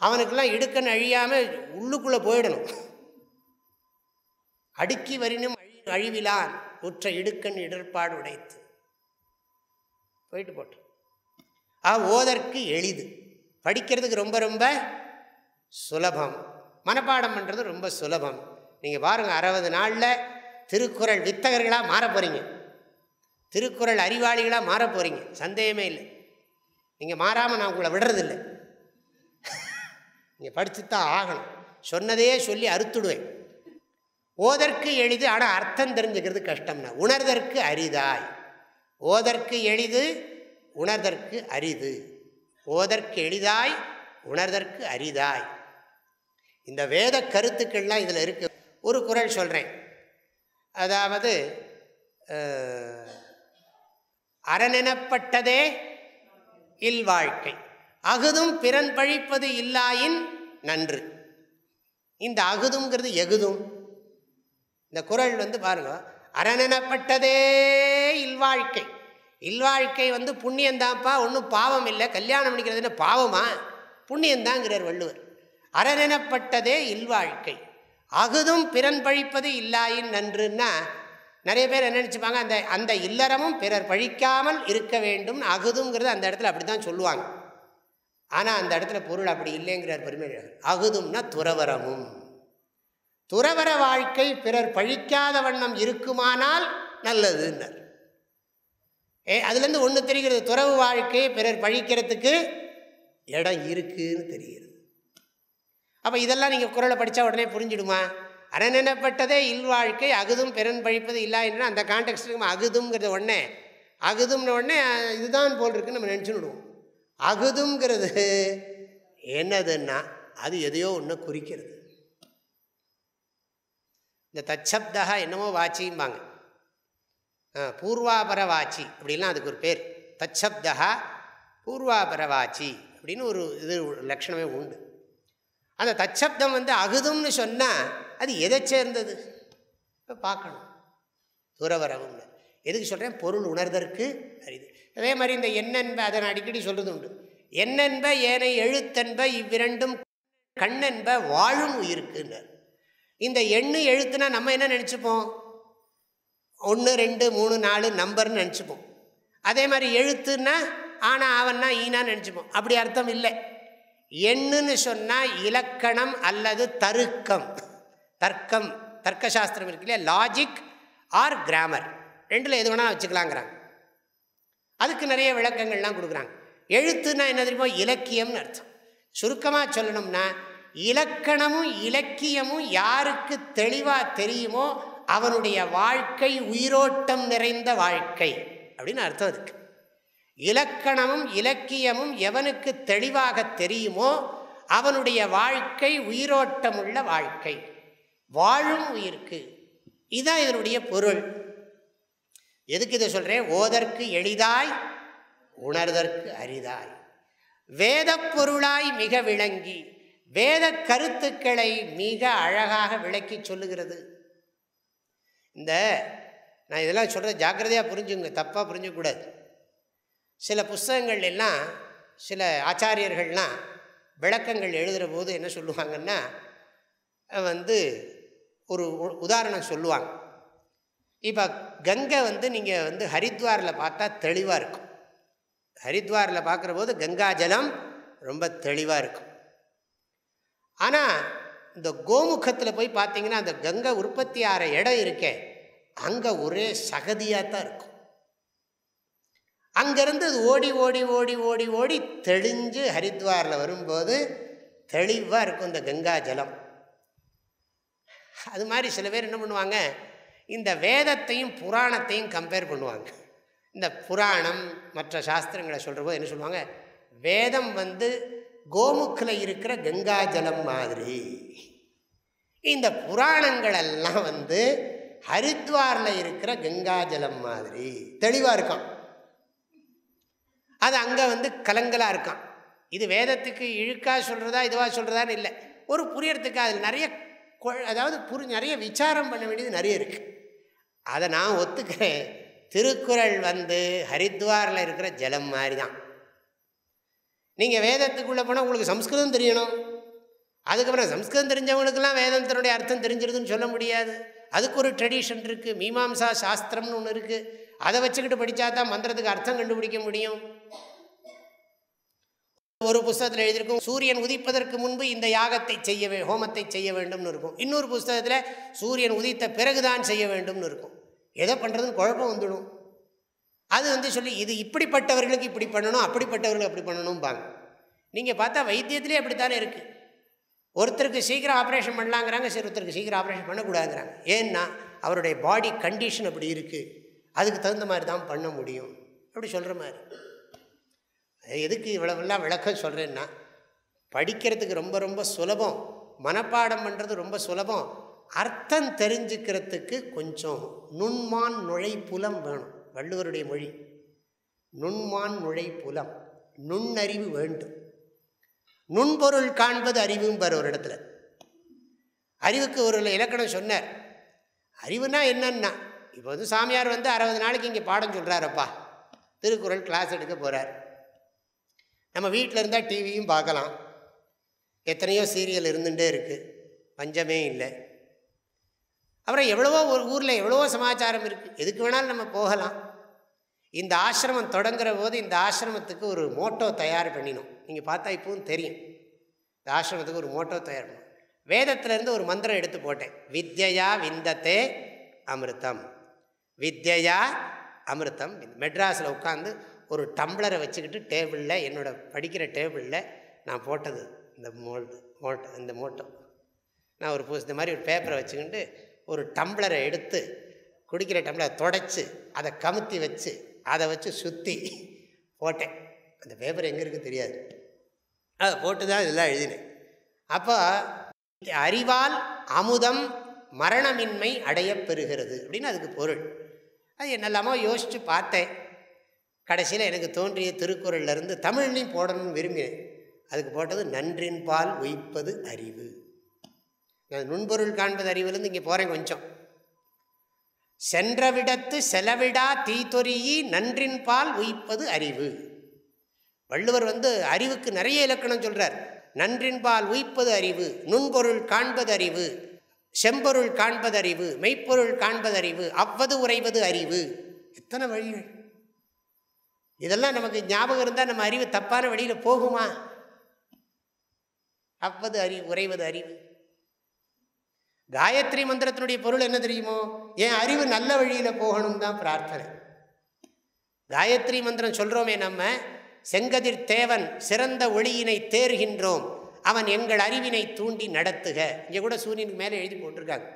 அவனுக்கெல்லாம் இடுக்கன் அழியாமல் உள்ளுக்குள்ளே போயிடணும். அடுக்கி வரினும் அழிவிலான் உற்ற இடுக்கண் இடர்பாடு உடைத்து போயிட்டு போட்டு. ஓதற்கு எளிது, படிக்கிறதுக்கு ரொம்ப ரொம்ப சுலபம், மனப்பாடம் பண்ணுறது ரொம்ப சுலபம். நீங்கள் பாருங்கள், 60 நாளில் திருக்குறள் வித்தகர்களாக மாற போகிறீங்க, திருக்குறள் அறிவாளிகளாக மாற போகிறீங்க, சந்தேகமே இல்லை. நீங்கள் மாறாமல் நான் உங்களை விடுறதில்லை. நீங்கள் படித்து தான் ஆகணும். சொன்னதையே சொல்லி அறுத்துடுவேன். ஓதற்கு எளிது, ஆனால் அர்த்தம் தெரிஞ்சுக்கிறது கஷ்டம்னா. உணர்தற்கு அரிதாய், ஓதற்கு எளிது உணர்தற்கு அரிது, ஓதற்கு எளிதாய் உணர்தற்கு அரிதாய். இந்த வேத கருத்துக்கள்லாம் இதில் இருக்குது. ஒரு குறள் சொல்கிறேன். அதாவது அறனெனப்பட்டதே இல்வாழ்க்கை, அகுதும் பிறன் பழிப்பது இல்லாயின் நன்று. இந்த அகுதுங்கிறது எகுதும். இந்த குறள் பாருங்க, அறனெனப்பட்டதே இல்வாழ்க்கை. இல்வாழ்க்கை புண்ணியந்தான்ப்பா, ஒன்றும் பாவம் இல்லை. கல்யாணம் பண்ணிக்கிறது என்ன பாவமா? புண்ணியந்தாங்கிறார் வள்ளுவர். அறனெனப்பட்டதே இல்வாழ்க்கை, அகுதும் பிறன் பழிப்பது இல்லாயின் நன்றுன்னா நிறைய பேர் என்ன நினச்சிப்பாங்க, அந்த இல்லறமும் பிறர் பழிக்காமல் இருக்க வேண்டும். அகுதுங்கிறது அந்த இடத்துல அப்படி தான் சொல்லுவாங்க. ஆனால் அந்த இடத்துல பொருள் அப்படி இல்லைங்கிறார் பெருமையாளர். அகுதும்னா துறவரமும். துறவர வாழ்க்கை பிறர் பழிக்காத வண்ணம் இருக்குமானால் நல்லதுன்னார். அதுலேருந்து ஒன்று தெரிகிறது, துறவு வாழ்க்கை பிறர் பழிக்கிறதுக்கு இடம் இருக்குன்னு தெரிகிறது. அப்போ இதெல்லாம் நீங்கள் குறளை படித்தா உடனே புரிஞ்சிடுமா? அறனெனப்பட்டதே இல்வாழ்க்கை, அகுதும் பிறன் பழிப்பது இல்லை என்று அந்த கான்டெக்ஸ்ட் அகுதுங்கிறது உடனே, அகுதும்னு உடனே இதுதான் போல் இருக்குன்னு நம்ம நினச்சுடுவோம். அகுதுங்கிறது என்னதுன்னா அது எதையோ ஒன்று குறிக்கிறது. இந்த தச்சப்தா என்னமோ வாச்சிம்பாங்க, பூர்வாபர வாச்சி அப்படின்லாம் அதுக்கு ஒரு பேர். தச்சப்தா பூர்வாபர வாச்சி அப்படின்னு ஒரு இது லட்சணமே உண்டு. அந்த தச்சப்தம் அகுதும்னு சொன்னால் அது எதை சேர்ந்தது இப்போ பார்க்கணும். துறவரவும்னு எதுக்கு சொல்கிறேன்? பொருள் உணர்தற்கு அரிது. அதே மாதிரி இந்த எண்ணென்ப, அதை நான் அடிக்கடி சொல்கிறது உண்டு. எண்ணென்ப ஏனை எழுத்தென்ப இவ்விரண்டும் கண்ணென்ப வாழும் உயிருக்குன்னு. இந்த எண்ணு எழுத்துனா நம்ம என்ன நினச்சிப்போம்? 1 2 3 4 நம்பர்னு நினச்சிப்போம். அதே மாதிரி எழுத்துன்னா ஆனா அவன்னா ஈனான்னு நினச்சிப்போம். அப்படி அர்த்தம் இல்லை. எண்ணுன்னு சொன்னால் இலக்கணம் அல்லது தருக்கம், தர்க்கம், தர்க்கசாஸ்திரம் இருக்கு இல்லையா, லாஜிக் ஆர் கிராமர், ரெண்டில் எது வேணால் வச்சுக்கலாங்கிறாங்க. அதுக்கு நிறைய விளக்கங்கள்லாம் கொடுக்குறாங்க. எழுத்துன்னா என்ன தெரியுமோ? இலக்கியம்னு அர்த்தம். சுருக்கமாக சொல்லணும்னா இலக்கணமும் இலக்கியமும் யாருக்கு தெளிவாக தெரியுமோ அவனுடைய வாழ்க்கை உயிரோட்டம் நிறைந்த வாழ்க்கை அப்படின்னு அர்த்தம் அதுக்கு. இலக்கணமும் இலக்கியமும் எவனுக்கு தெளிவாக தெரியுமோ அவனுடைய வாழ்க்கை உயிரோட்டமுள்ள வாழ்க்கை, வாழும் உயிருக்கு. இதுதான் இதனுடைய பொருள். எதுக்கு இதை சொல்கிறேன்? ஓதற்கு எளிதாய் உணர்தற்கு அரிதாய், வேத பொருளாய் மிக விளங்கி வேத கருத்துக்களை மிக அழகாக விளக்கி சொல்லுகிறது. நான் இதெல்லாம் சொல்கிறேன், ஜாக்கிரதையாக புரிஞ்சுங்க, தப்பாக புரிஞ்சக்கூடாது. சில புஸ்தகங்கள் எல்லாம் சில ஆச்சாரியர்கள்லாம் விளக்கங்கள் எழுதுகிற போது என்ன சொல்லுவாங்கன்னா, ஒரு உதாரணம் சொல்லுவாங்க. இப்போ கங்கை நீங்கள் ஹரித்வாரில் பார்த்தா தெளிவாக இருக்கும். ஹரித்வாரில் பார்க்குற போது கங்கா ஜலம் ரொம்ப தெளிவாக இருக்கும். ஆனால் இந்த கோமுகத்தில் போய் பார்த்தீங்கன்னா அந்த கங்கை உற்பத்தி ஆகிற இடம் இருக்கே, அங்கே ஒரே சகதியாக தான் இருக்கும். அங்கேருந்து அது ஓடி ஓடி ஓடி ஓடி ஓடி தெளிஞ்சு ஹரித்வாரில் வரும்போது தெளிவாக இருக்கும் இந்த கங்கா ஜலம். அது மாதிரி சில பேர் என்ன பண்ணுவாங்க, இந்த வேதத்தையும் புராணத்தையும் கம்பேர் பண்ணுவாங்க. இந்த புராணம் மற்ற சாஸ்திரங்களை சொல்கிற போது என்ன சொல்லுவாங்க, வேதம் கோமுக்கில் இருக்கிற கங்கா ஜலம் மாதிரி, இந்த புராணங்களெல்லாம் ஹரித்வாரில் இருக்கிற கங்கா ஜலம் மாதிரி தெளிவாக இருக்கான். அது அங்கே கலங்கலாக இருக்கான். இது வேதத்துக்கு இழுக்கா சொல்கிறதா இதுவாக சொல்கிறதான்னு இல்லை, ஒரு புரியறதுக்கு அதில் நிறைய அதாவது நிறைய விசாரம் பண்ண வேண்டியது நிறைய இருக்குது. அதை நான் ஒத்துக்கிறேன். திருக்குறள் ஹரித்வாரில் இருக்கிற ஜலம் மாதிரி தான். நீங்கள் வேதத்துக்குள்ளே போனால் உங்களுக்கு சம்ஸ்கிருதம் தெரியணும். அதுக்கப்புறம் சம்ஸ்கிருதம் தெரிஞ்சவங்களுக்கெல்லாம் வேதத்தினுடைய அர்த்தம் தெரிஞ்சிருதுன்னு சொல்ல முடியாது. அதுக்கு ஒரு ட்ரெடிஷன் இருக்குது, மீமாம்சா சாஸ்திரம்னு ஒன்று இருக்குது. அதை வச்சுக்கிட்டு படித்தா தான் மந்திரத்துக்கு அர்த்தம் கண்டுபிடிக்க முடியும். ஒரு புஸ்தகத்தில் எழுதியிருக்கும், சூரியன் உதிப்பதற்கு முன்பு இந்த யாகத்தை ஹோமத்தை செய்ய வேண்டும்னு இருக்கும். இன்னொரு புஸ்தகத்தில் சூரியன் உதித்த பிறகுதான் செய்ய வேண்டும்னு இருக்கும். எதை பண்ணுறதுன்னு குழப்பம் வந்துடும். அது சொல்லி இது இப்படிப்பட்டவர்களுக்கு இப்படி பண்ணணும், அப்படிப்பட்டவர்களுக்கு அப்படி பண்ணணும்பாங்க. நீங்கள் பார்த்தா வைத்தியத்திலே அப்படித்தானே இருக்குது. ஒருத்தருக்கு சீக்கிரம் ஆப்ரேஷன் பண்ணலாங்கிறாங்க, சரி ஒருத்தருக்கு சீக்கிரம் ஆப்ரேஷன் பண்ணக்கூடாதுங்கிறாங்க. ஏன்னா அவருடைய பாடி கண்டிஷன் அப்படி இருக்குது, அதுக்கு தகுந்த மாதிரி தான் பண்ண முடியும் அப்படி சொல்கிற மாதிரி. எதுக்கு இவ்வளவெல்லாம் விளக்கம் சொல்கிறேன்னா, படிக்கிறதுக்கு ரொம்ப ரொம்ப சுலபம், மனப்பாடம் பண்ணுறது ரொம்ப சுலபம், அர்த்தம் தெரிஞ்சுக்கிறதுக்கு கொஞ்சம் நுண்மான் நுழைப்புலம் வேணும். வள்ளுவருடைய மொழி நுண்மான் நுழைப்புலம், நுண்ணறிவு வேண்டும். நுண்பொருள் காண்பது அறிவும்பர் ஒரு இடத்துல. அறிவுக்கு ஒரு இலக்கணம் சொன்னார். அறிவுனா என்னன்னா, இப்போ சாமியார் 60 நாளைக்கு இங்கே பாடம் சொல்கிறாரப்பா, திருக்குறள் கிளாஸ் எடுக்க போகிறார். நம்ம வீட்டில் இருந்தால் டிவியும் பார்க்கலாம், எத்தனையோ சீரியல் இருந்துகிட்டே இருக்குது, பஞ்சமே இல்லை. அப்புறம் எவ்வளவோ ஒரு ஊரில் எவ்வளவோ சமாச்சாரம் இருக்குது, எதுக்கு வேணாலும் நம்ம போகலாம். இந்த ஆசிரமம் தொடங்குற போது இந்த ஆசிரமத்துக்கு ஒரு மோட்டோ தயார் பண்ணினோம். நீங்கள் பார்த்தா இப்பவும் தெரியும், இந்த ஆசிரமத்துக்கு ஒரு மோட்டோ தயார் பண்ணோம். வேதத்திலேருந்து ஒரு மந்திரம் எடுத்து போட்டேன், வித்யா விந்தத்தே அமிர்தம், வித்யா அமிர்தம். மெட்ராஸில் உட்காந்து ஒரு டம்ளரை வச்சுக்கிட்டு டேபிளில், என்னோடய படிக்கிற டேபிளில் நான் போட்டது இந்த மோட்டோ. நான் ஒரு இந்த மாதிரி ஒரு பேப்பரை வச்சுக்கிட்டு ஒரு டம்ளரை எடுத்து, குடிக்கிற டம்ளரை தொடச்சி அதை கமுத்தி வச்சு அதை வச்சு சுற்றி போட்டேன். அந்த பேப்பர் எங்கே இருக்குது தெரியாது, அதை போட்டு தான் இதெல்லாம் எழுதினேன். அப்போ அறிவால் அமுதம் மரணமின்மை அடையப்பெறுகிறது அப்படின்னு அதுக்கு பொருள். அது என்னெல்லாமோ யோசித்து பார்த்தேன். கடைசியில் எனக்கு தோன்றிய திருக்குறள்லேருந்து தமிழ்லையும் போடணும்னு விரும்பினேன். அதுக்கு போட்டது நன்றின்பால் உய்ப்பது அறிவு. நான் நுண்பொருள் காண்பது அறிவுலேருந்து இங்கே போகிறேன் கொஞ்சம். சென்ற விடத்து செலவிடா தீத்தொரியை நன்றின்பால் உய்ப்பது அறிவு. வள்ளுவர் அறிவுக்கு நிறைய இலக்கணம் சொல்கிறார். நன்றின்பால் உய்ப்பது அறிவு, நுண்பொருள் காண்பது அறிவு, செம்பொருள் காண்பது அறிவு, மெய்ப்பொருள் காண்பது அறிவு, அவ்வது உறைவது அறிவு. எத்தனை வழிகள்! இதெல்லாம் நமக்கு ஞாபகம் இருந்தால் நம்ம அறிவு தப்பான வழியில் போகுமா? அவ்வது அறிவு உறைவது அறிவு. காயத்ரி மந்திரத்தினுடைய பொருள் என்ன தெரியுமோ? என் அறிவு நல்ல வழியில் போகணும் தான் பிரார்த்தனை. காயத்ரி மந்திரம் சொல்கிறோமே நம்ம, செங்கதிர் தேவன் சிறந்த ஒளியினை தேர்கின்றோம், அவன் எங்கள் அறிவினை தூண்டி நடத்துக. இங்கே கூட சூரியனுக்கு மேலே எழுதி போட்டிருக்காங்க.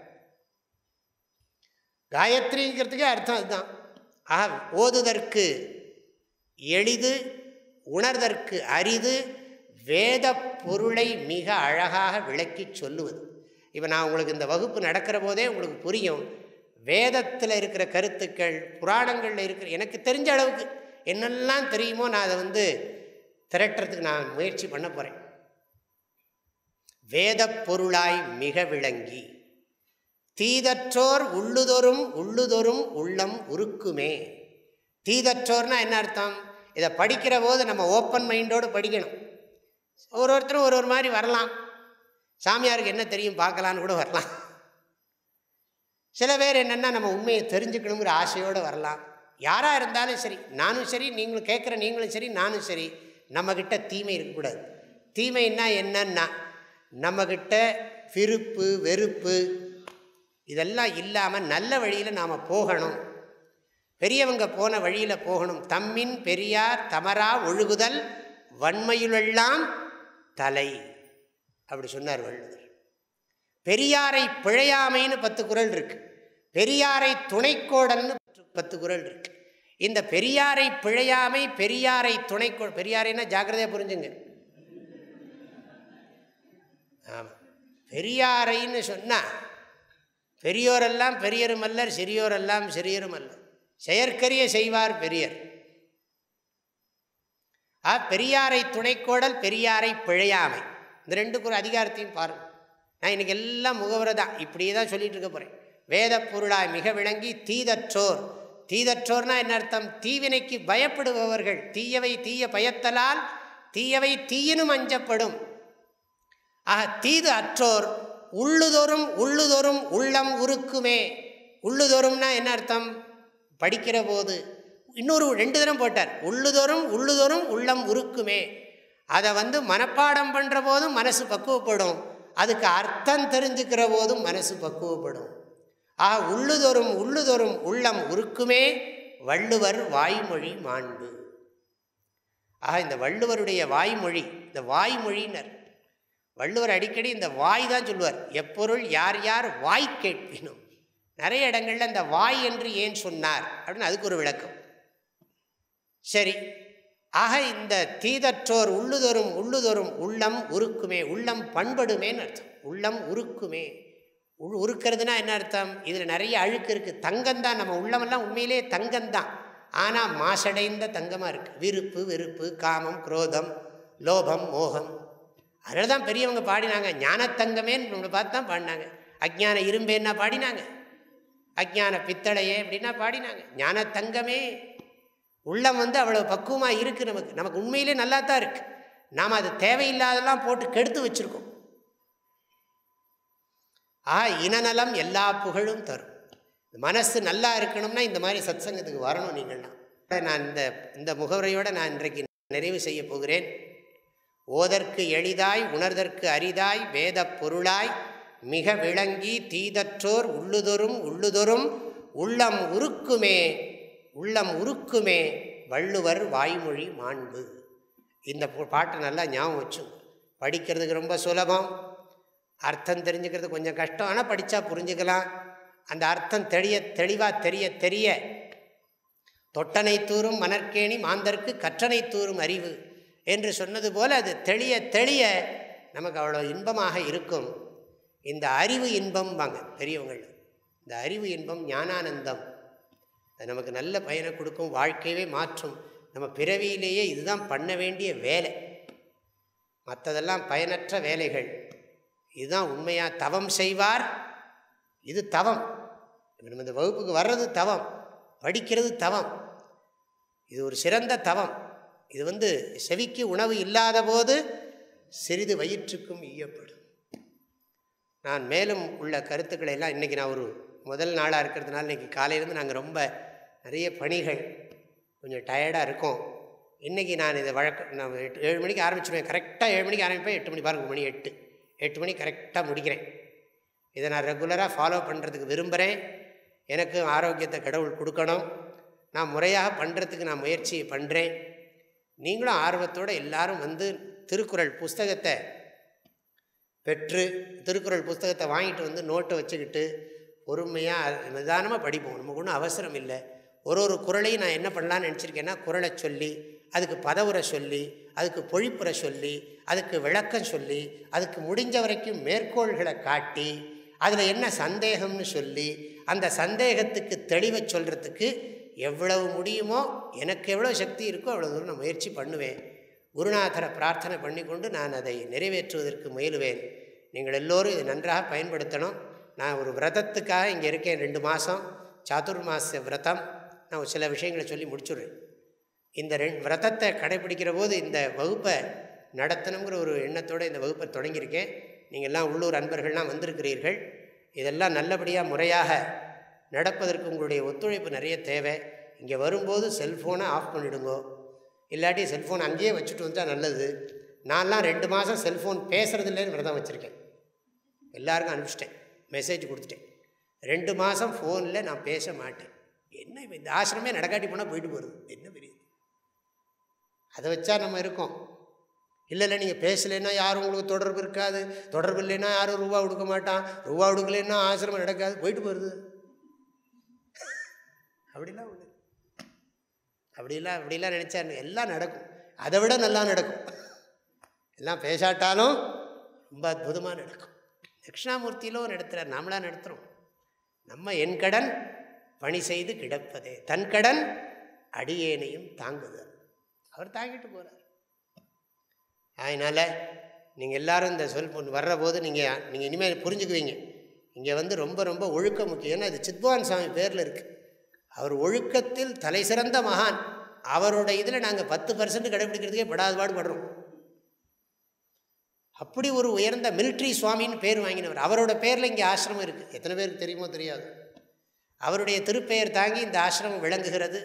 காயத்ரிங்கிறதுக்கே அர்த்தம் அதுதான். ஆக ஓதுதற்கு எளிது, உணர்தற்கு அரிது, வேத பொருளை மிக அழகாக விளக்கி சொல்லுவது. இப்போ நான் உங்களுக்கு இந்த வகுப்பு நடக்கிற போதே உங்களுக்கு புரியும், வேதத்தில் இருக்கிற கருத்துக்கள், புராணங்களில் இருக்கிற எனக்கு தெரிஞ்ச அளவுக்கு என்னெல்லாம் தெரியுமோ நான் அதை திரட்டுறதுக்கு நான் முயற்சி பண்ண போகிறேன். வேத பொருளாய் மிக விளங்கி தீதற்றோர் உள்ளுதொரும் உள்ளுதொரும் உள்ளம் உருக்குமே. தீதற்றோர்னா என்ன அர்த்தம்? இதை படிக்கிற போது நம்ம ஓப்பன் மைண்டோடு படிக்கணும். ஒருத்தரும் ஒரு மாதிரி வரலாம், சாமியாருக்கு என்ன தெரியும் பார்க்கலான்னு கூட வரலாம். சில பேர் என்னென்னா நம்ம உண்மையை தெரிஞ்சுக்கணுங்கிற ஆசையோடு வரலாம். யாராக இருந்தாலும் சரி, நானும் சரி, நீங்களும் கேட்குற நீங்களும் சரி, நானும் சரி, நம்மக்கிட்ட தீமை இருக்கக்கூடாது. தீமைன்னா என்னன்னா, நம்மக்கிட்ட விருப்பு வெறுப்பு இதெல்லாம் இல்லாமல் நல்ல வழியில் நாம் போகணும். பெரியவங்க போன வழியில் போகணும். தம்மின் பெரியார் தமரா ஒழுகுதல் வன்மையுளெல்லாம் தலை அப்படி சொன்னார் வள்ளுவர். பெரியாரை பிழையாமைன்னு 10 குறள் இருக்கு, பெரியாரை துணைக்கோடல்னு 10 குறள் இருக்கு. இந்த பெரியாரை பிழையாமை, பெரியாரை துணைக்கோள், பெரியாரைன்னா ஜாக்கிரதையாக புரிஞ்சுங்க. ஆமாம், பெரியாரைன்னு சொன்னால் பெரியோரெல்லாம் பெரியரும் அல்லர், சிறியோரெல்லாம் சிறியரும் அல்லர், செயற்கரிய செய்வார் பெரியர். பெரியாரை துணைக்கோடல், பெரியாரை பிழையாமை, இந்த 2 அதிகாரத்தையும் பாருங்கள். நான் இன்றைக்கி எல்லாம் முகவரை தான் இப்படியே தான் சொல்லிகிட்டு இருக்க போகிறேன். வேத பொருளாய் மிக விளங்கி தீதற்றோர், தீதற்றோர்னா என்ன அர்த்தம்? தீவினைக்கு பயப்படுபவர்கள். தீயவை தீய பயத்தலால் தீயவை தீயினும் அஞ்சப்படும். தீது அற்றோர் உள்ளுதோறும் உள்ளுதோறும் உள்ளம் உருக்குமே. உள்ளுதோறும்னா என்ன அர்த்தம்? படிக்கிற போது இன்னொரு 2 தினம் போட்டார். உள்ளுதோறும் உள்ளுதோறும் உள்ளம் உருக்குமே. அதை மனப்பாடம் பண்ணுற போதும் மனசு பக்குவப்படும், அதுக்கு அர்த்தம் தெரிஞ்சுக்கிற போதும் மனசு பக்குவப்படும். உள்ளுதோறும் உள்ளுதோறும் உள்ளம் உருக்குமே வள்ளுவர் வாய்மொழி மாண்பு. இந்த வள்ளுவருடைய வாய்மொழி, இந்த வாய்மொழியினர் வள்ளுவர் அடிக்கடி இந்த வாய் தான் சொல்லுவார். எப்பொருள் யார் யார் வாய் கேட்பினும். நிறைய இடங்கள்ல இந்த வாய் என்று ஏன் சொன்னார் அப்படின்னு அதுக்கு ஒரு விளக்கம். சரி, இந்த தீதற்றோர் உள்ளுதோறும் உள்ளுதோறும் உள்ளம் உருக்குமே, உள்ளம் பண்படுமேன்னு அர்த்தம். உள்ளம் உருக்குமே, உருக்கிறதுனா என்ன அர்த்தம்? இதில் நிறைய அழுக்கு இருக்குது. தங்கம்தான், நம்ம உள்ளமெல்லாம் உண்மையிலே தங்கம்தான், ஆனால் மாசடைந்த தங்கமாக இருக்குது. விருப்பு வெறுப்பு, காமம், குரோதம், லோபம், மோகம். அதனால தான் பெரியவங்க பாடினாங்க, ஞானத்தங்கமேன்னு நம்மளை பார்த்து தான் பாடினாங்க. அஜ்ஞான இரும்பேன்னா பாடினாங்க, அஜ்ஞான பித்தளையே அப்படின்னா பாடினாங்க. ஞானத்தங்கமே. உள்ளம் அவ்வளோ பக்குவமாக இருக்குது. நமக்கு உண்மையிலே நல்லா தான் இருக்குது. நாம் அது தேவையில்லாதெல்லாம் போட்டு கெடுத்து வச்சுருக்கோம். இனநலம் எல்லா புகழும் தரும். மனசு நல்லா இருக்கணும்னா இந்த மாதிரி சத்சங்கத்துக்கு வரணும் நீங்கள்லாம். நான் இந்த முகவரையோடு நான் இன்றைக்கு நிறைவு செய்ய போகிறேன். ஓதற்கு எளிதாய் உணர்தற்கு அரிதாய் வேத பொருளாய் மிக விளங்கி தீதற்றோர் உள்ளுதொரும் உள்ளுதொரும் உள்ளம் உருக்குமே, உள்ளம் உருக்குமே வள்ளுவர் வாய்மொழி மாண்பு. இந்த பாட்டை நல்லா ஞாபகம் வச்சு படிக்கிறதுக்கு ரொம்ப சுலபம், அர்த்தம் தெரிஞ்சுக்கிறது கொஞ்சம் கஷ்டம், ஆனால் படித்தா புரிஞ்சுக்கலாம். அந்த அர்த்தம் தெளிவாக தெரிய தொட்டனை தூரும் மணற்கேணி மாந்தர்க்கு கற்றனை தூரும் அறிவு என்று சொன்னது போல் அது தெளிய நமக்கு அவ்வளோ இன்பமாக இருக்கும். இந்த அறிவு இன்பம் வாங்க பெரியவங்கள், இந்த அறிவு இன்பம் ஞானானந்தம், அது நமக்கு நல்ல பயனை கொடுக்கும், வாழ்க்கையவே மாற்றும். நம்ம பிறவியிலேயே இதுதான் பண்ண வேண்டிய வேலை, மற்றதெல்லாம் பயனற்ற வேலைகள். இதுதான் உண்மையாக தவம் செய்வார். இது தவம். நம்ம இந்த வகுப்புக்கு வர்றது தவம், படிக்கிறது தவம். இது ஒரு சிறந்த தவம். இது செவிக்கு உணவு இல்லாத போது சிறிது வயிற்றுக்கும் ஈயப்படும். நான் மேலும் உள்ள கருத்துக்களை எல்லாம் இன்றைக்கி நான் ஒரு முதல் நாளாக இருக்கிறதுனால இன்றைக்கி காலையிலேருந்து நாங்கள் ரொம்ப நிறைய பணிகள், கொஞ்சம் டயர்டாக இருக்கோம். இன்றைக்கி நான் இதை நான் 7 மணிக்கு ஆரம்பிச்சிடுவேன். கரெக்டாக 7 மணிக்கு ஆரம்பிப்பேன். 8 மணி பாருங்க, மணி 8 மணி கரெக்டாக முடிக்கிறேன். இதை நான் ரெகுலராக ஃபாலோ பண்ணுறதுக்கு விரும்புகிறேன். எனக்கு ஆரோக்கியத்தை கடவுள் கொடுக்கணும். நான் முறையாக பண்ணுறதுக்கு நான் முயற்சி பண்ணுறேன். நீங்களும் ஆர்வத்தோடு எல்லாரும் திருக்குறள் புஸ்தகத்தை பெற்று, திருக்குறள் புஸ்தகத்தை வாங்கிட்டு நோட்டை வச்சுக்கிட்டு பொறுமையாக நிதானமாக படிப்போம். நமக்கு ஒன்றும் அவசரம் இல்லை. ஒரு குறளையும் நான் என்ன பண்ணலான்னு நினச்சிருக்கேன்னா, குறளை சொல்லி, அதுக்கு பதவுரை சொல்லி, அதுக்கு பொழிப்புரை சொல்லி, அதுக்கு விளக்கம் சொல்லி, அதுக்கு முடிஞ்ச வரைக்கும் மேற்கோள்களை காட்டி, அதில் என்ன சந்தேகம்னு சொல்லி, அந்த சந்தேகத்துக்கு தெளிவை சொல்கிறதுக்கு எவ்வளவு முடியுமோ, எனக்கு எவ்வளோ சக்தி இருக்கோ அவ்வளோ தூரம் நான் முயற்சி பண்ணுவேன். குருநாதரை பிரார்த்தனை பண்ணிக்கொண்டு நான் அதை நிறைவேற்றுவதற்கு முயலுவேன். நீங்கள் எல்லோரும் இதை நன்றாக பயன்படுத்தணும். நான் ஒரு விரதத்துக்காக இங்கே இருக்கேன். 2 மாதம் சாதுர்மாச விரதம். நான் சில விஷயங்களை சொல்லி முடிச்சுடுறேன். இந்த விரதத்தை கடைப்பிடிக்கிற போது இந்த வகுப்பை நடத்தணுங்கிற ஒரு எண்ணத்தோடு இந்த வகுப்பை தொடங்கியிருக்கேன். நீங்கள் எல்லாம் உள்ளூர் அன்பர்கள்லாம் வந்திருக்கிறீர்கள். இதெல்லாம் நல்லபடியாக முறையாக நடப்பதற்கு உங்களுடைய ஒத்துழைப்பு நிறைய தேவை. இங்கே வரும்போது செல்ஃபோனை ஆஃப் பண்ணிவிடுங்கோ, இல்லாட்டி செல்ஃபோன் அங்கேயே வச்சுட்டு வந்தால் நல்லது. நான்லாம் 2 மாதம் செல்ஃபோன் பேசுகிறதில்லைன்னு விரதம் வச்சுருக்கேன். எல்லாருக்கும் அனுப்பிச்சிட்டேன், மெசேஜ் கொடுத்துட்டேன். 2 மாதம் ஃபோனில் நான் பேச மாட்டேன். என்ன இப்போ இந்த ஆசிரமே நடக்காட்டி போனால் போயிட்டு போகிறது என்ன பெரிய, அதை வச்சா நம்ம இருக்கோம். இல்லை நீங்கள் பேசலைன்னா யாரும் உங்களுக்கு தொடர்பு இருக்காது, தொடர்பு இல்லைன்னா யாரும் ரூபா கொடுக்க மாட்டான், ரூபா கொடுக்கலைன்னா ஆசிரமம் நடக்காது, போயிட்டு போகிறது. அப்படிலாம் ஒன்று அப்படிலாம் நினச்சா எல்லாம் நடக்கும், அதை விட நல்லா நடக்கும். எல்லாம் பேசாட்டாலும் ரொம்ப அற்புதமாக நடக்கும். தட்சிணாமூர்த்தியிலும் நடத்துகிறார், நாமளாக நடத்துகிறோம். நம்ம என் கடன் பணி செய்து கிடப்பதே, தன் கடன் அடியேனையும் தாங்குதல், அவர் தாங்கிட்டு போகிறார். அதனால் நீங்கள் எல்லோரும் இந்த வர்ற போது நீங்கள் இனிமேல் புரிஞ்சுக்குவீங்க. இங்கே ரொம்ப ரொம்ப ஒழுக்கம் முக்கியம். ஏன்னா இது சித்வான் சாமி பேரில் இருக்குது. அவர் ஒழுக்கத்தில் தலை சிறந்த மகான். அவரோட இதில் நாங்கள் 10% கடைபிடிக்கிறதுக்கே படாது பாடுபடுறோம். அப்படி ஒரு உயர்ந்த மிலிட்ரி சுவாமின்னு பேர் வாங்கினவர். அவரோட பேரில் இங்கே ஆசிரமம் இருக்குது. எத்தனை பேருக்கு தெரியுமோ தெரியாது. அவருடைய திருப்பெயர் தாங்கி இந்த ஆசிரமம் விளங்குகிறது.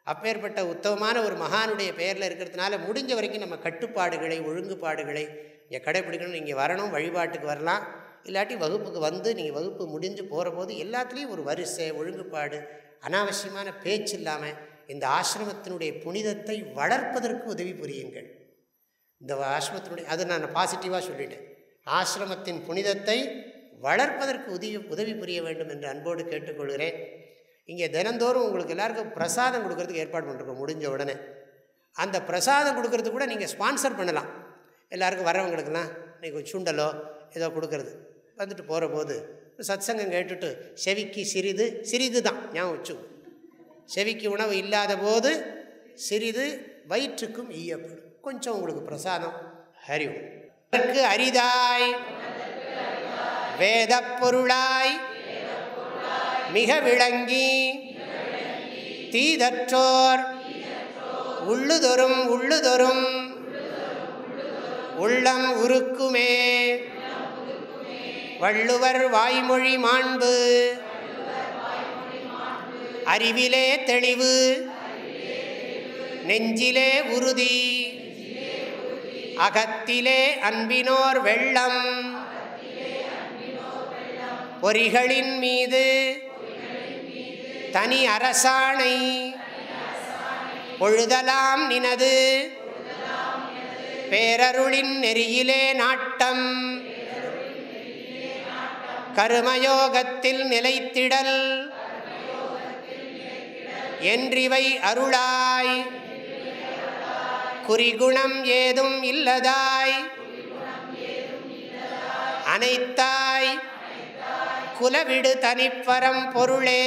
அப்பேற்பட்ட உத்தமமான ஒரு மகானுடைய பெயரில் இருக்கிறதுனால முடிஞ்ச வரைக்கும் நம்ம கட்டுப்பாடுகளை ஒழுங்குபாடுகளை இங்கே கடைப்பிடிக்கணும். நீங்கள் வரணும், வழிபாட்டுக்கு வரலாம், இல்லாட்டி வகுப்புக்கு வந்து நீங்கள் வகுப்பு முடிஞ்சு போகிற போது எல்லாத்துலேயும் ஒரு வரிசை ஒழுங்குபாடு, அனாவசியமான பேச்சு இல்லாமல் இந்த ஆசிரமத்தினுடைய புனிதத்தை வளர்ப்பதற்கு உதவி புரியுங்கள். இந்த ஆசிரமத்தினுடைய அது நான் பாசிட்டிவாக சொல்லிட்டேன். ஆசிரமத்தின் புனிதத்தை வளர்ப்பதற்கு உதவி புரிய வேண்டும் என்று அன்போடு கேட்டுக்கொள்கிறேன். இங்கே தினந்தோறும் உங்களுக்கு எல்லாருக்கும் பிரசாதம் கொடுக்கறதுக்கு ஏற்பாடு பண்ணிருக்கோம். முடிஞ்ச உடனே அந்த பிரசாதம் கொடுக்கறது கூட நீங்கள் ஸ்பான்சர் பண்ணலாம். எல்லாருக்கும் வரவங்களுக்கெல்லாம் நீங்கள் சுண்டலோ ஏதோ கொடுக்கறது வந்துட்டு போகிற போது சத்சங்கம் கேட்டுட்டு செவிக்கு சிறிது தான் ஞாபகம் வச்சு, செவிக்கு உணவு இல்லாத போது சிறிது வயிற்றுக்கும் ஈயப்படும். கொஞ்சம் உங்களுக்கு பிரசாதம் அறிவு அரிதாய் வேத பொருளாய் மிக விளங்கி தீதற்றோர் உள்ளுதொரும் உள்ளம் உருக்குமே வள்ளுவர் வாய்மொழி மாண்பு அறிவிலே தெளிவு நெஞ்சிலே உறுதி அகத்திலே அன்பினோர் வெள்ளம் பொறிகளின் மீது தனி அரசாணை பொழுதலாம் நினது பேரருளின் நெறியிலே நாட்டம் கருமயோகத்தில் நிலைத்திடல் என்றிவை அருளாய் குறிகுணம் ஏதும் இல்லதாய் அனைத்தாய் குலவிடு தனிப்பரம் பொருளே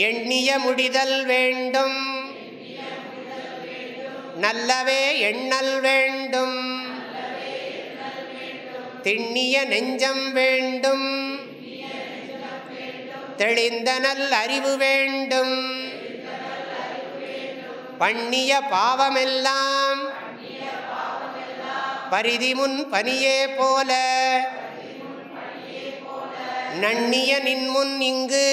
எண்ணிய முடிதல் வேண்டும் நல்லவே எண்ணல் வேண்டும் திண்ணிய நெஞ்சம் வேண்டும் தெளிந்த நல் அறிவு வேண்டும் பண்ணிய பாவமெல்லாம் பரிதிமுன் பனியே போல நண்ணிய நின்முன் இங்கு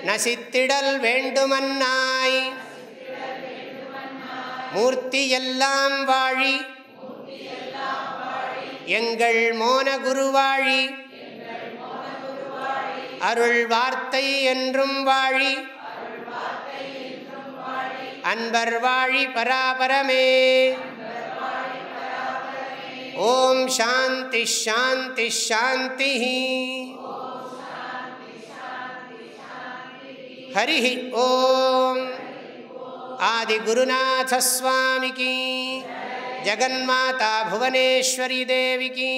நசித்திடல் வேண்டுமன்னாய் மூர்த்தி எல்லாம் வாழி எங்கள் மோன குருவாழி அருள் வார்த்தை என்றும் வாழி அன்பர் வாழி பராபரமே. ஓம் சாந்தி ஷாந்தி ஷாந்தி. ஹரி ஓம். ஆதிகுருநாத ஸ்வாமிக்கு, ஜகன்மாதா புவனேஸ்வரி தேவிக்கு,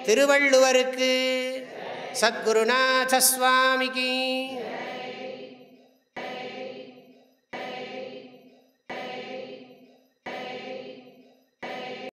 திருவள்ளுவருக்கு, சத்குருநாத ஸ்வாமிக்கு.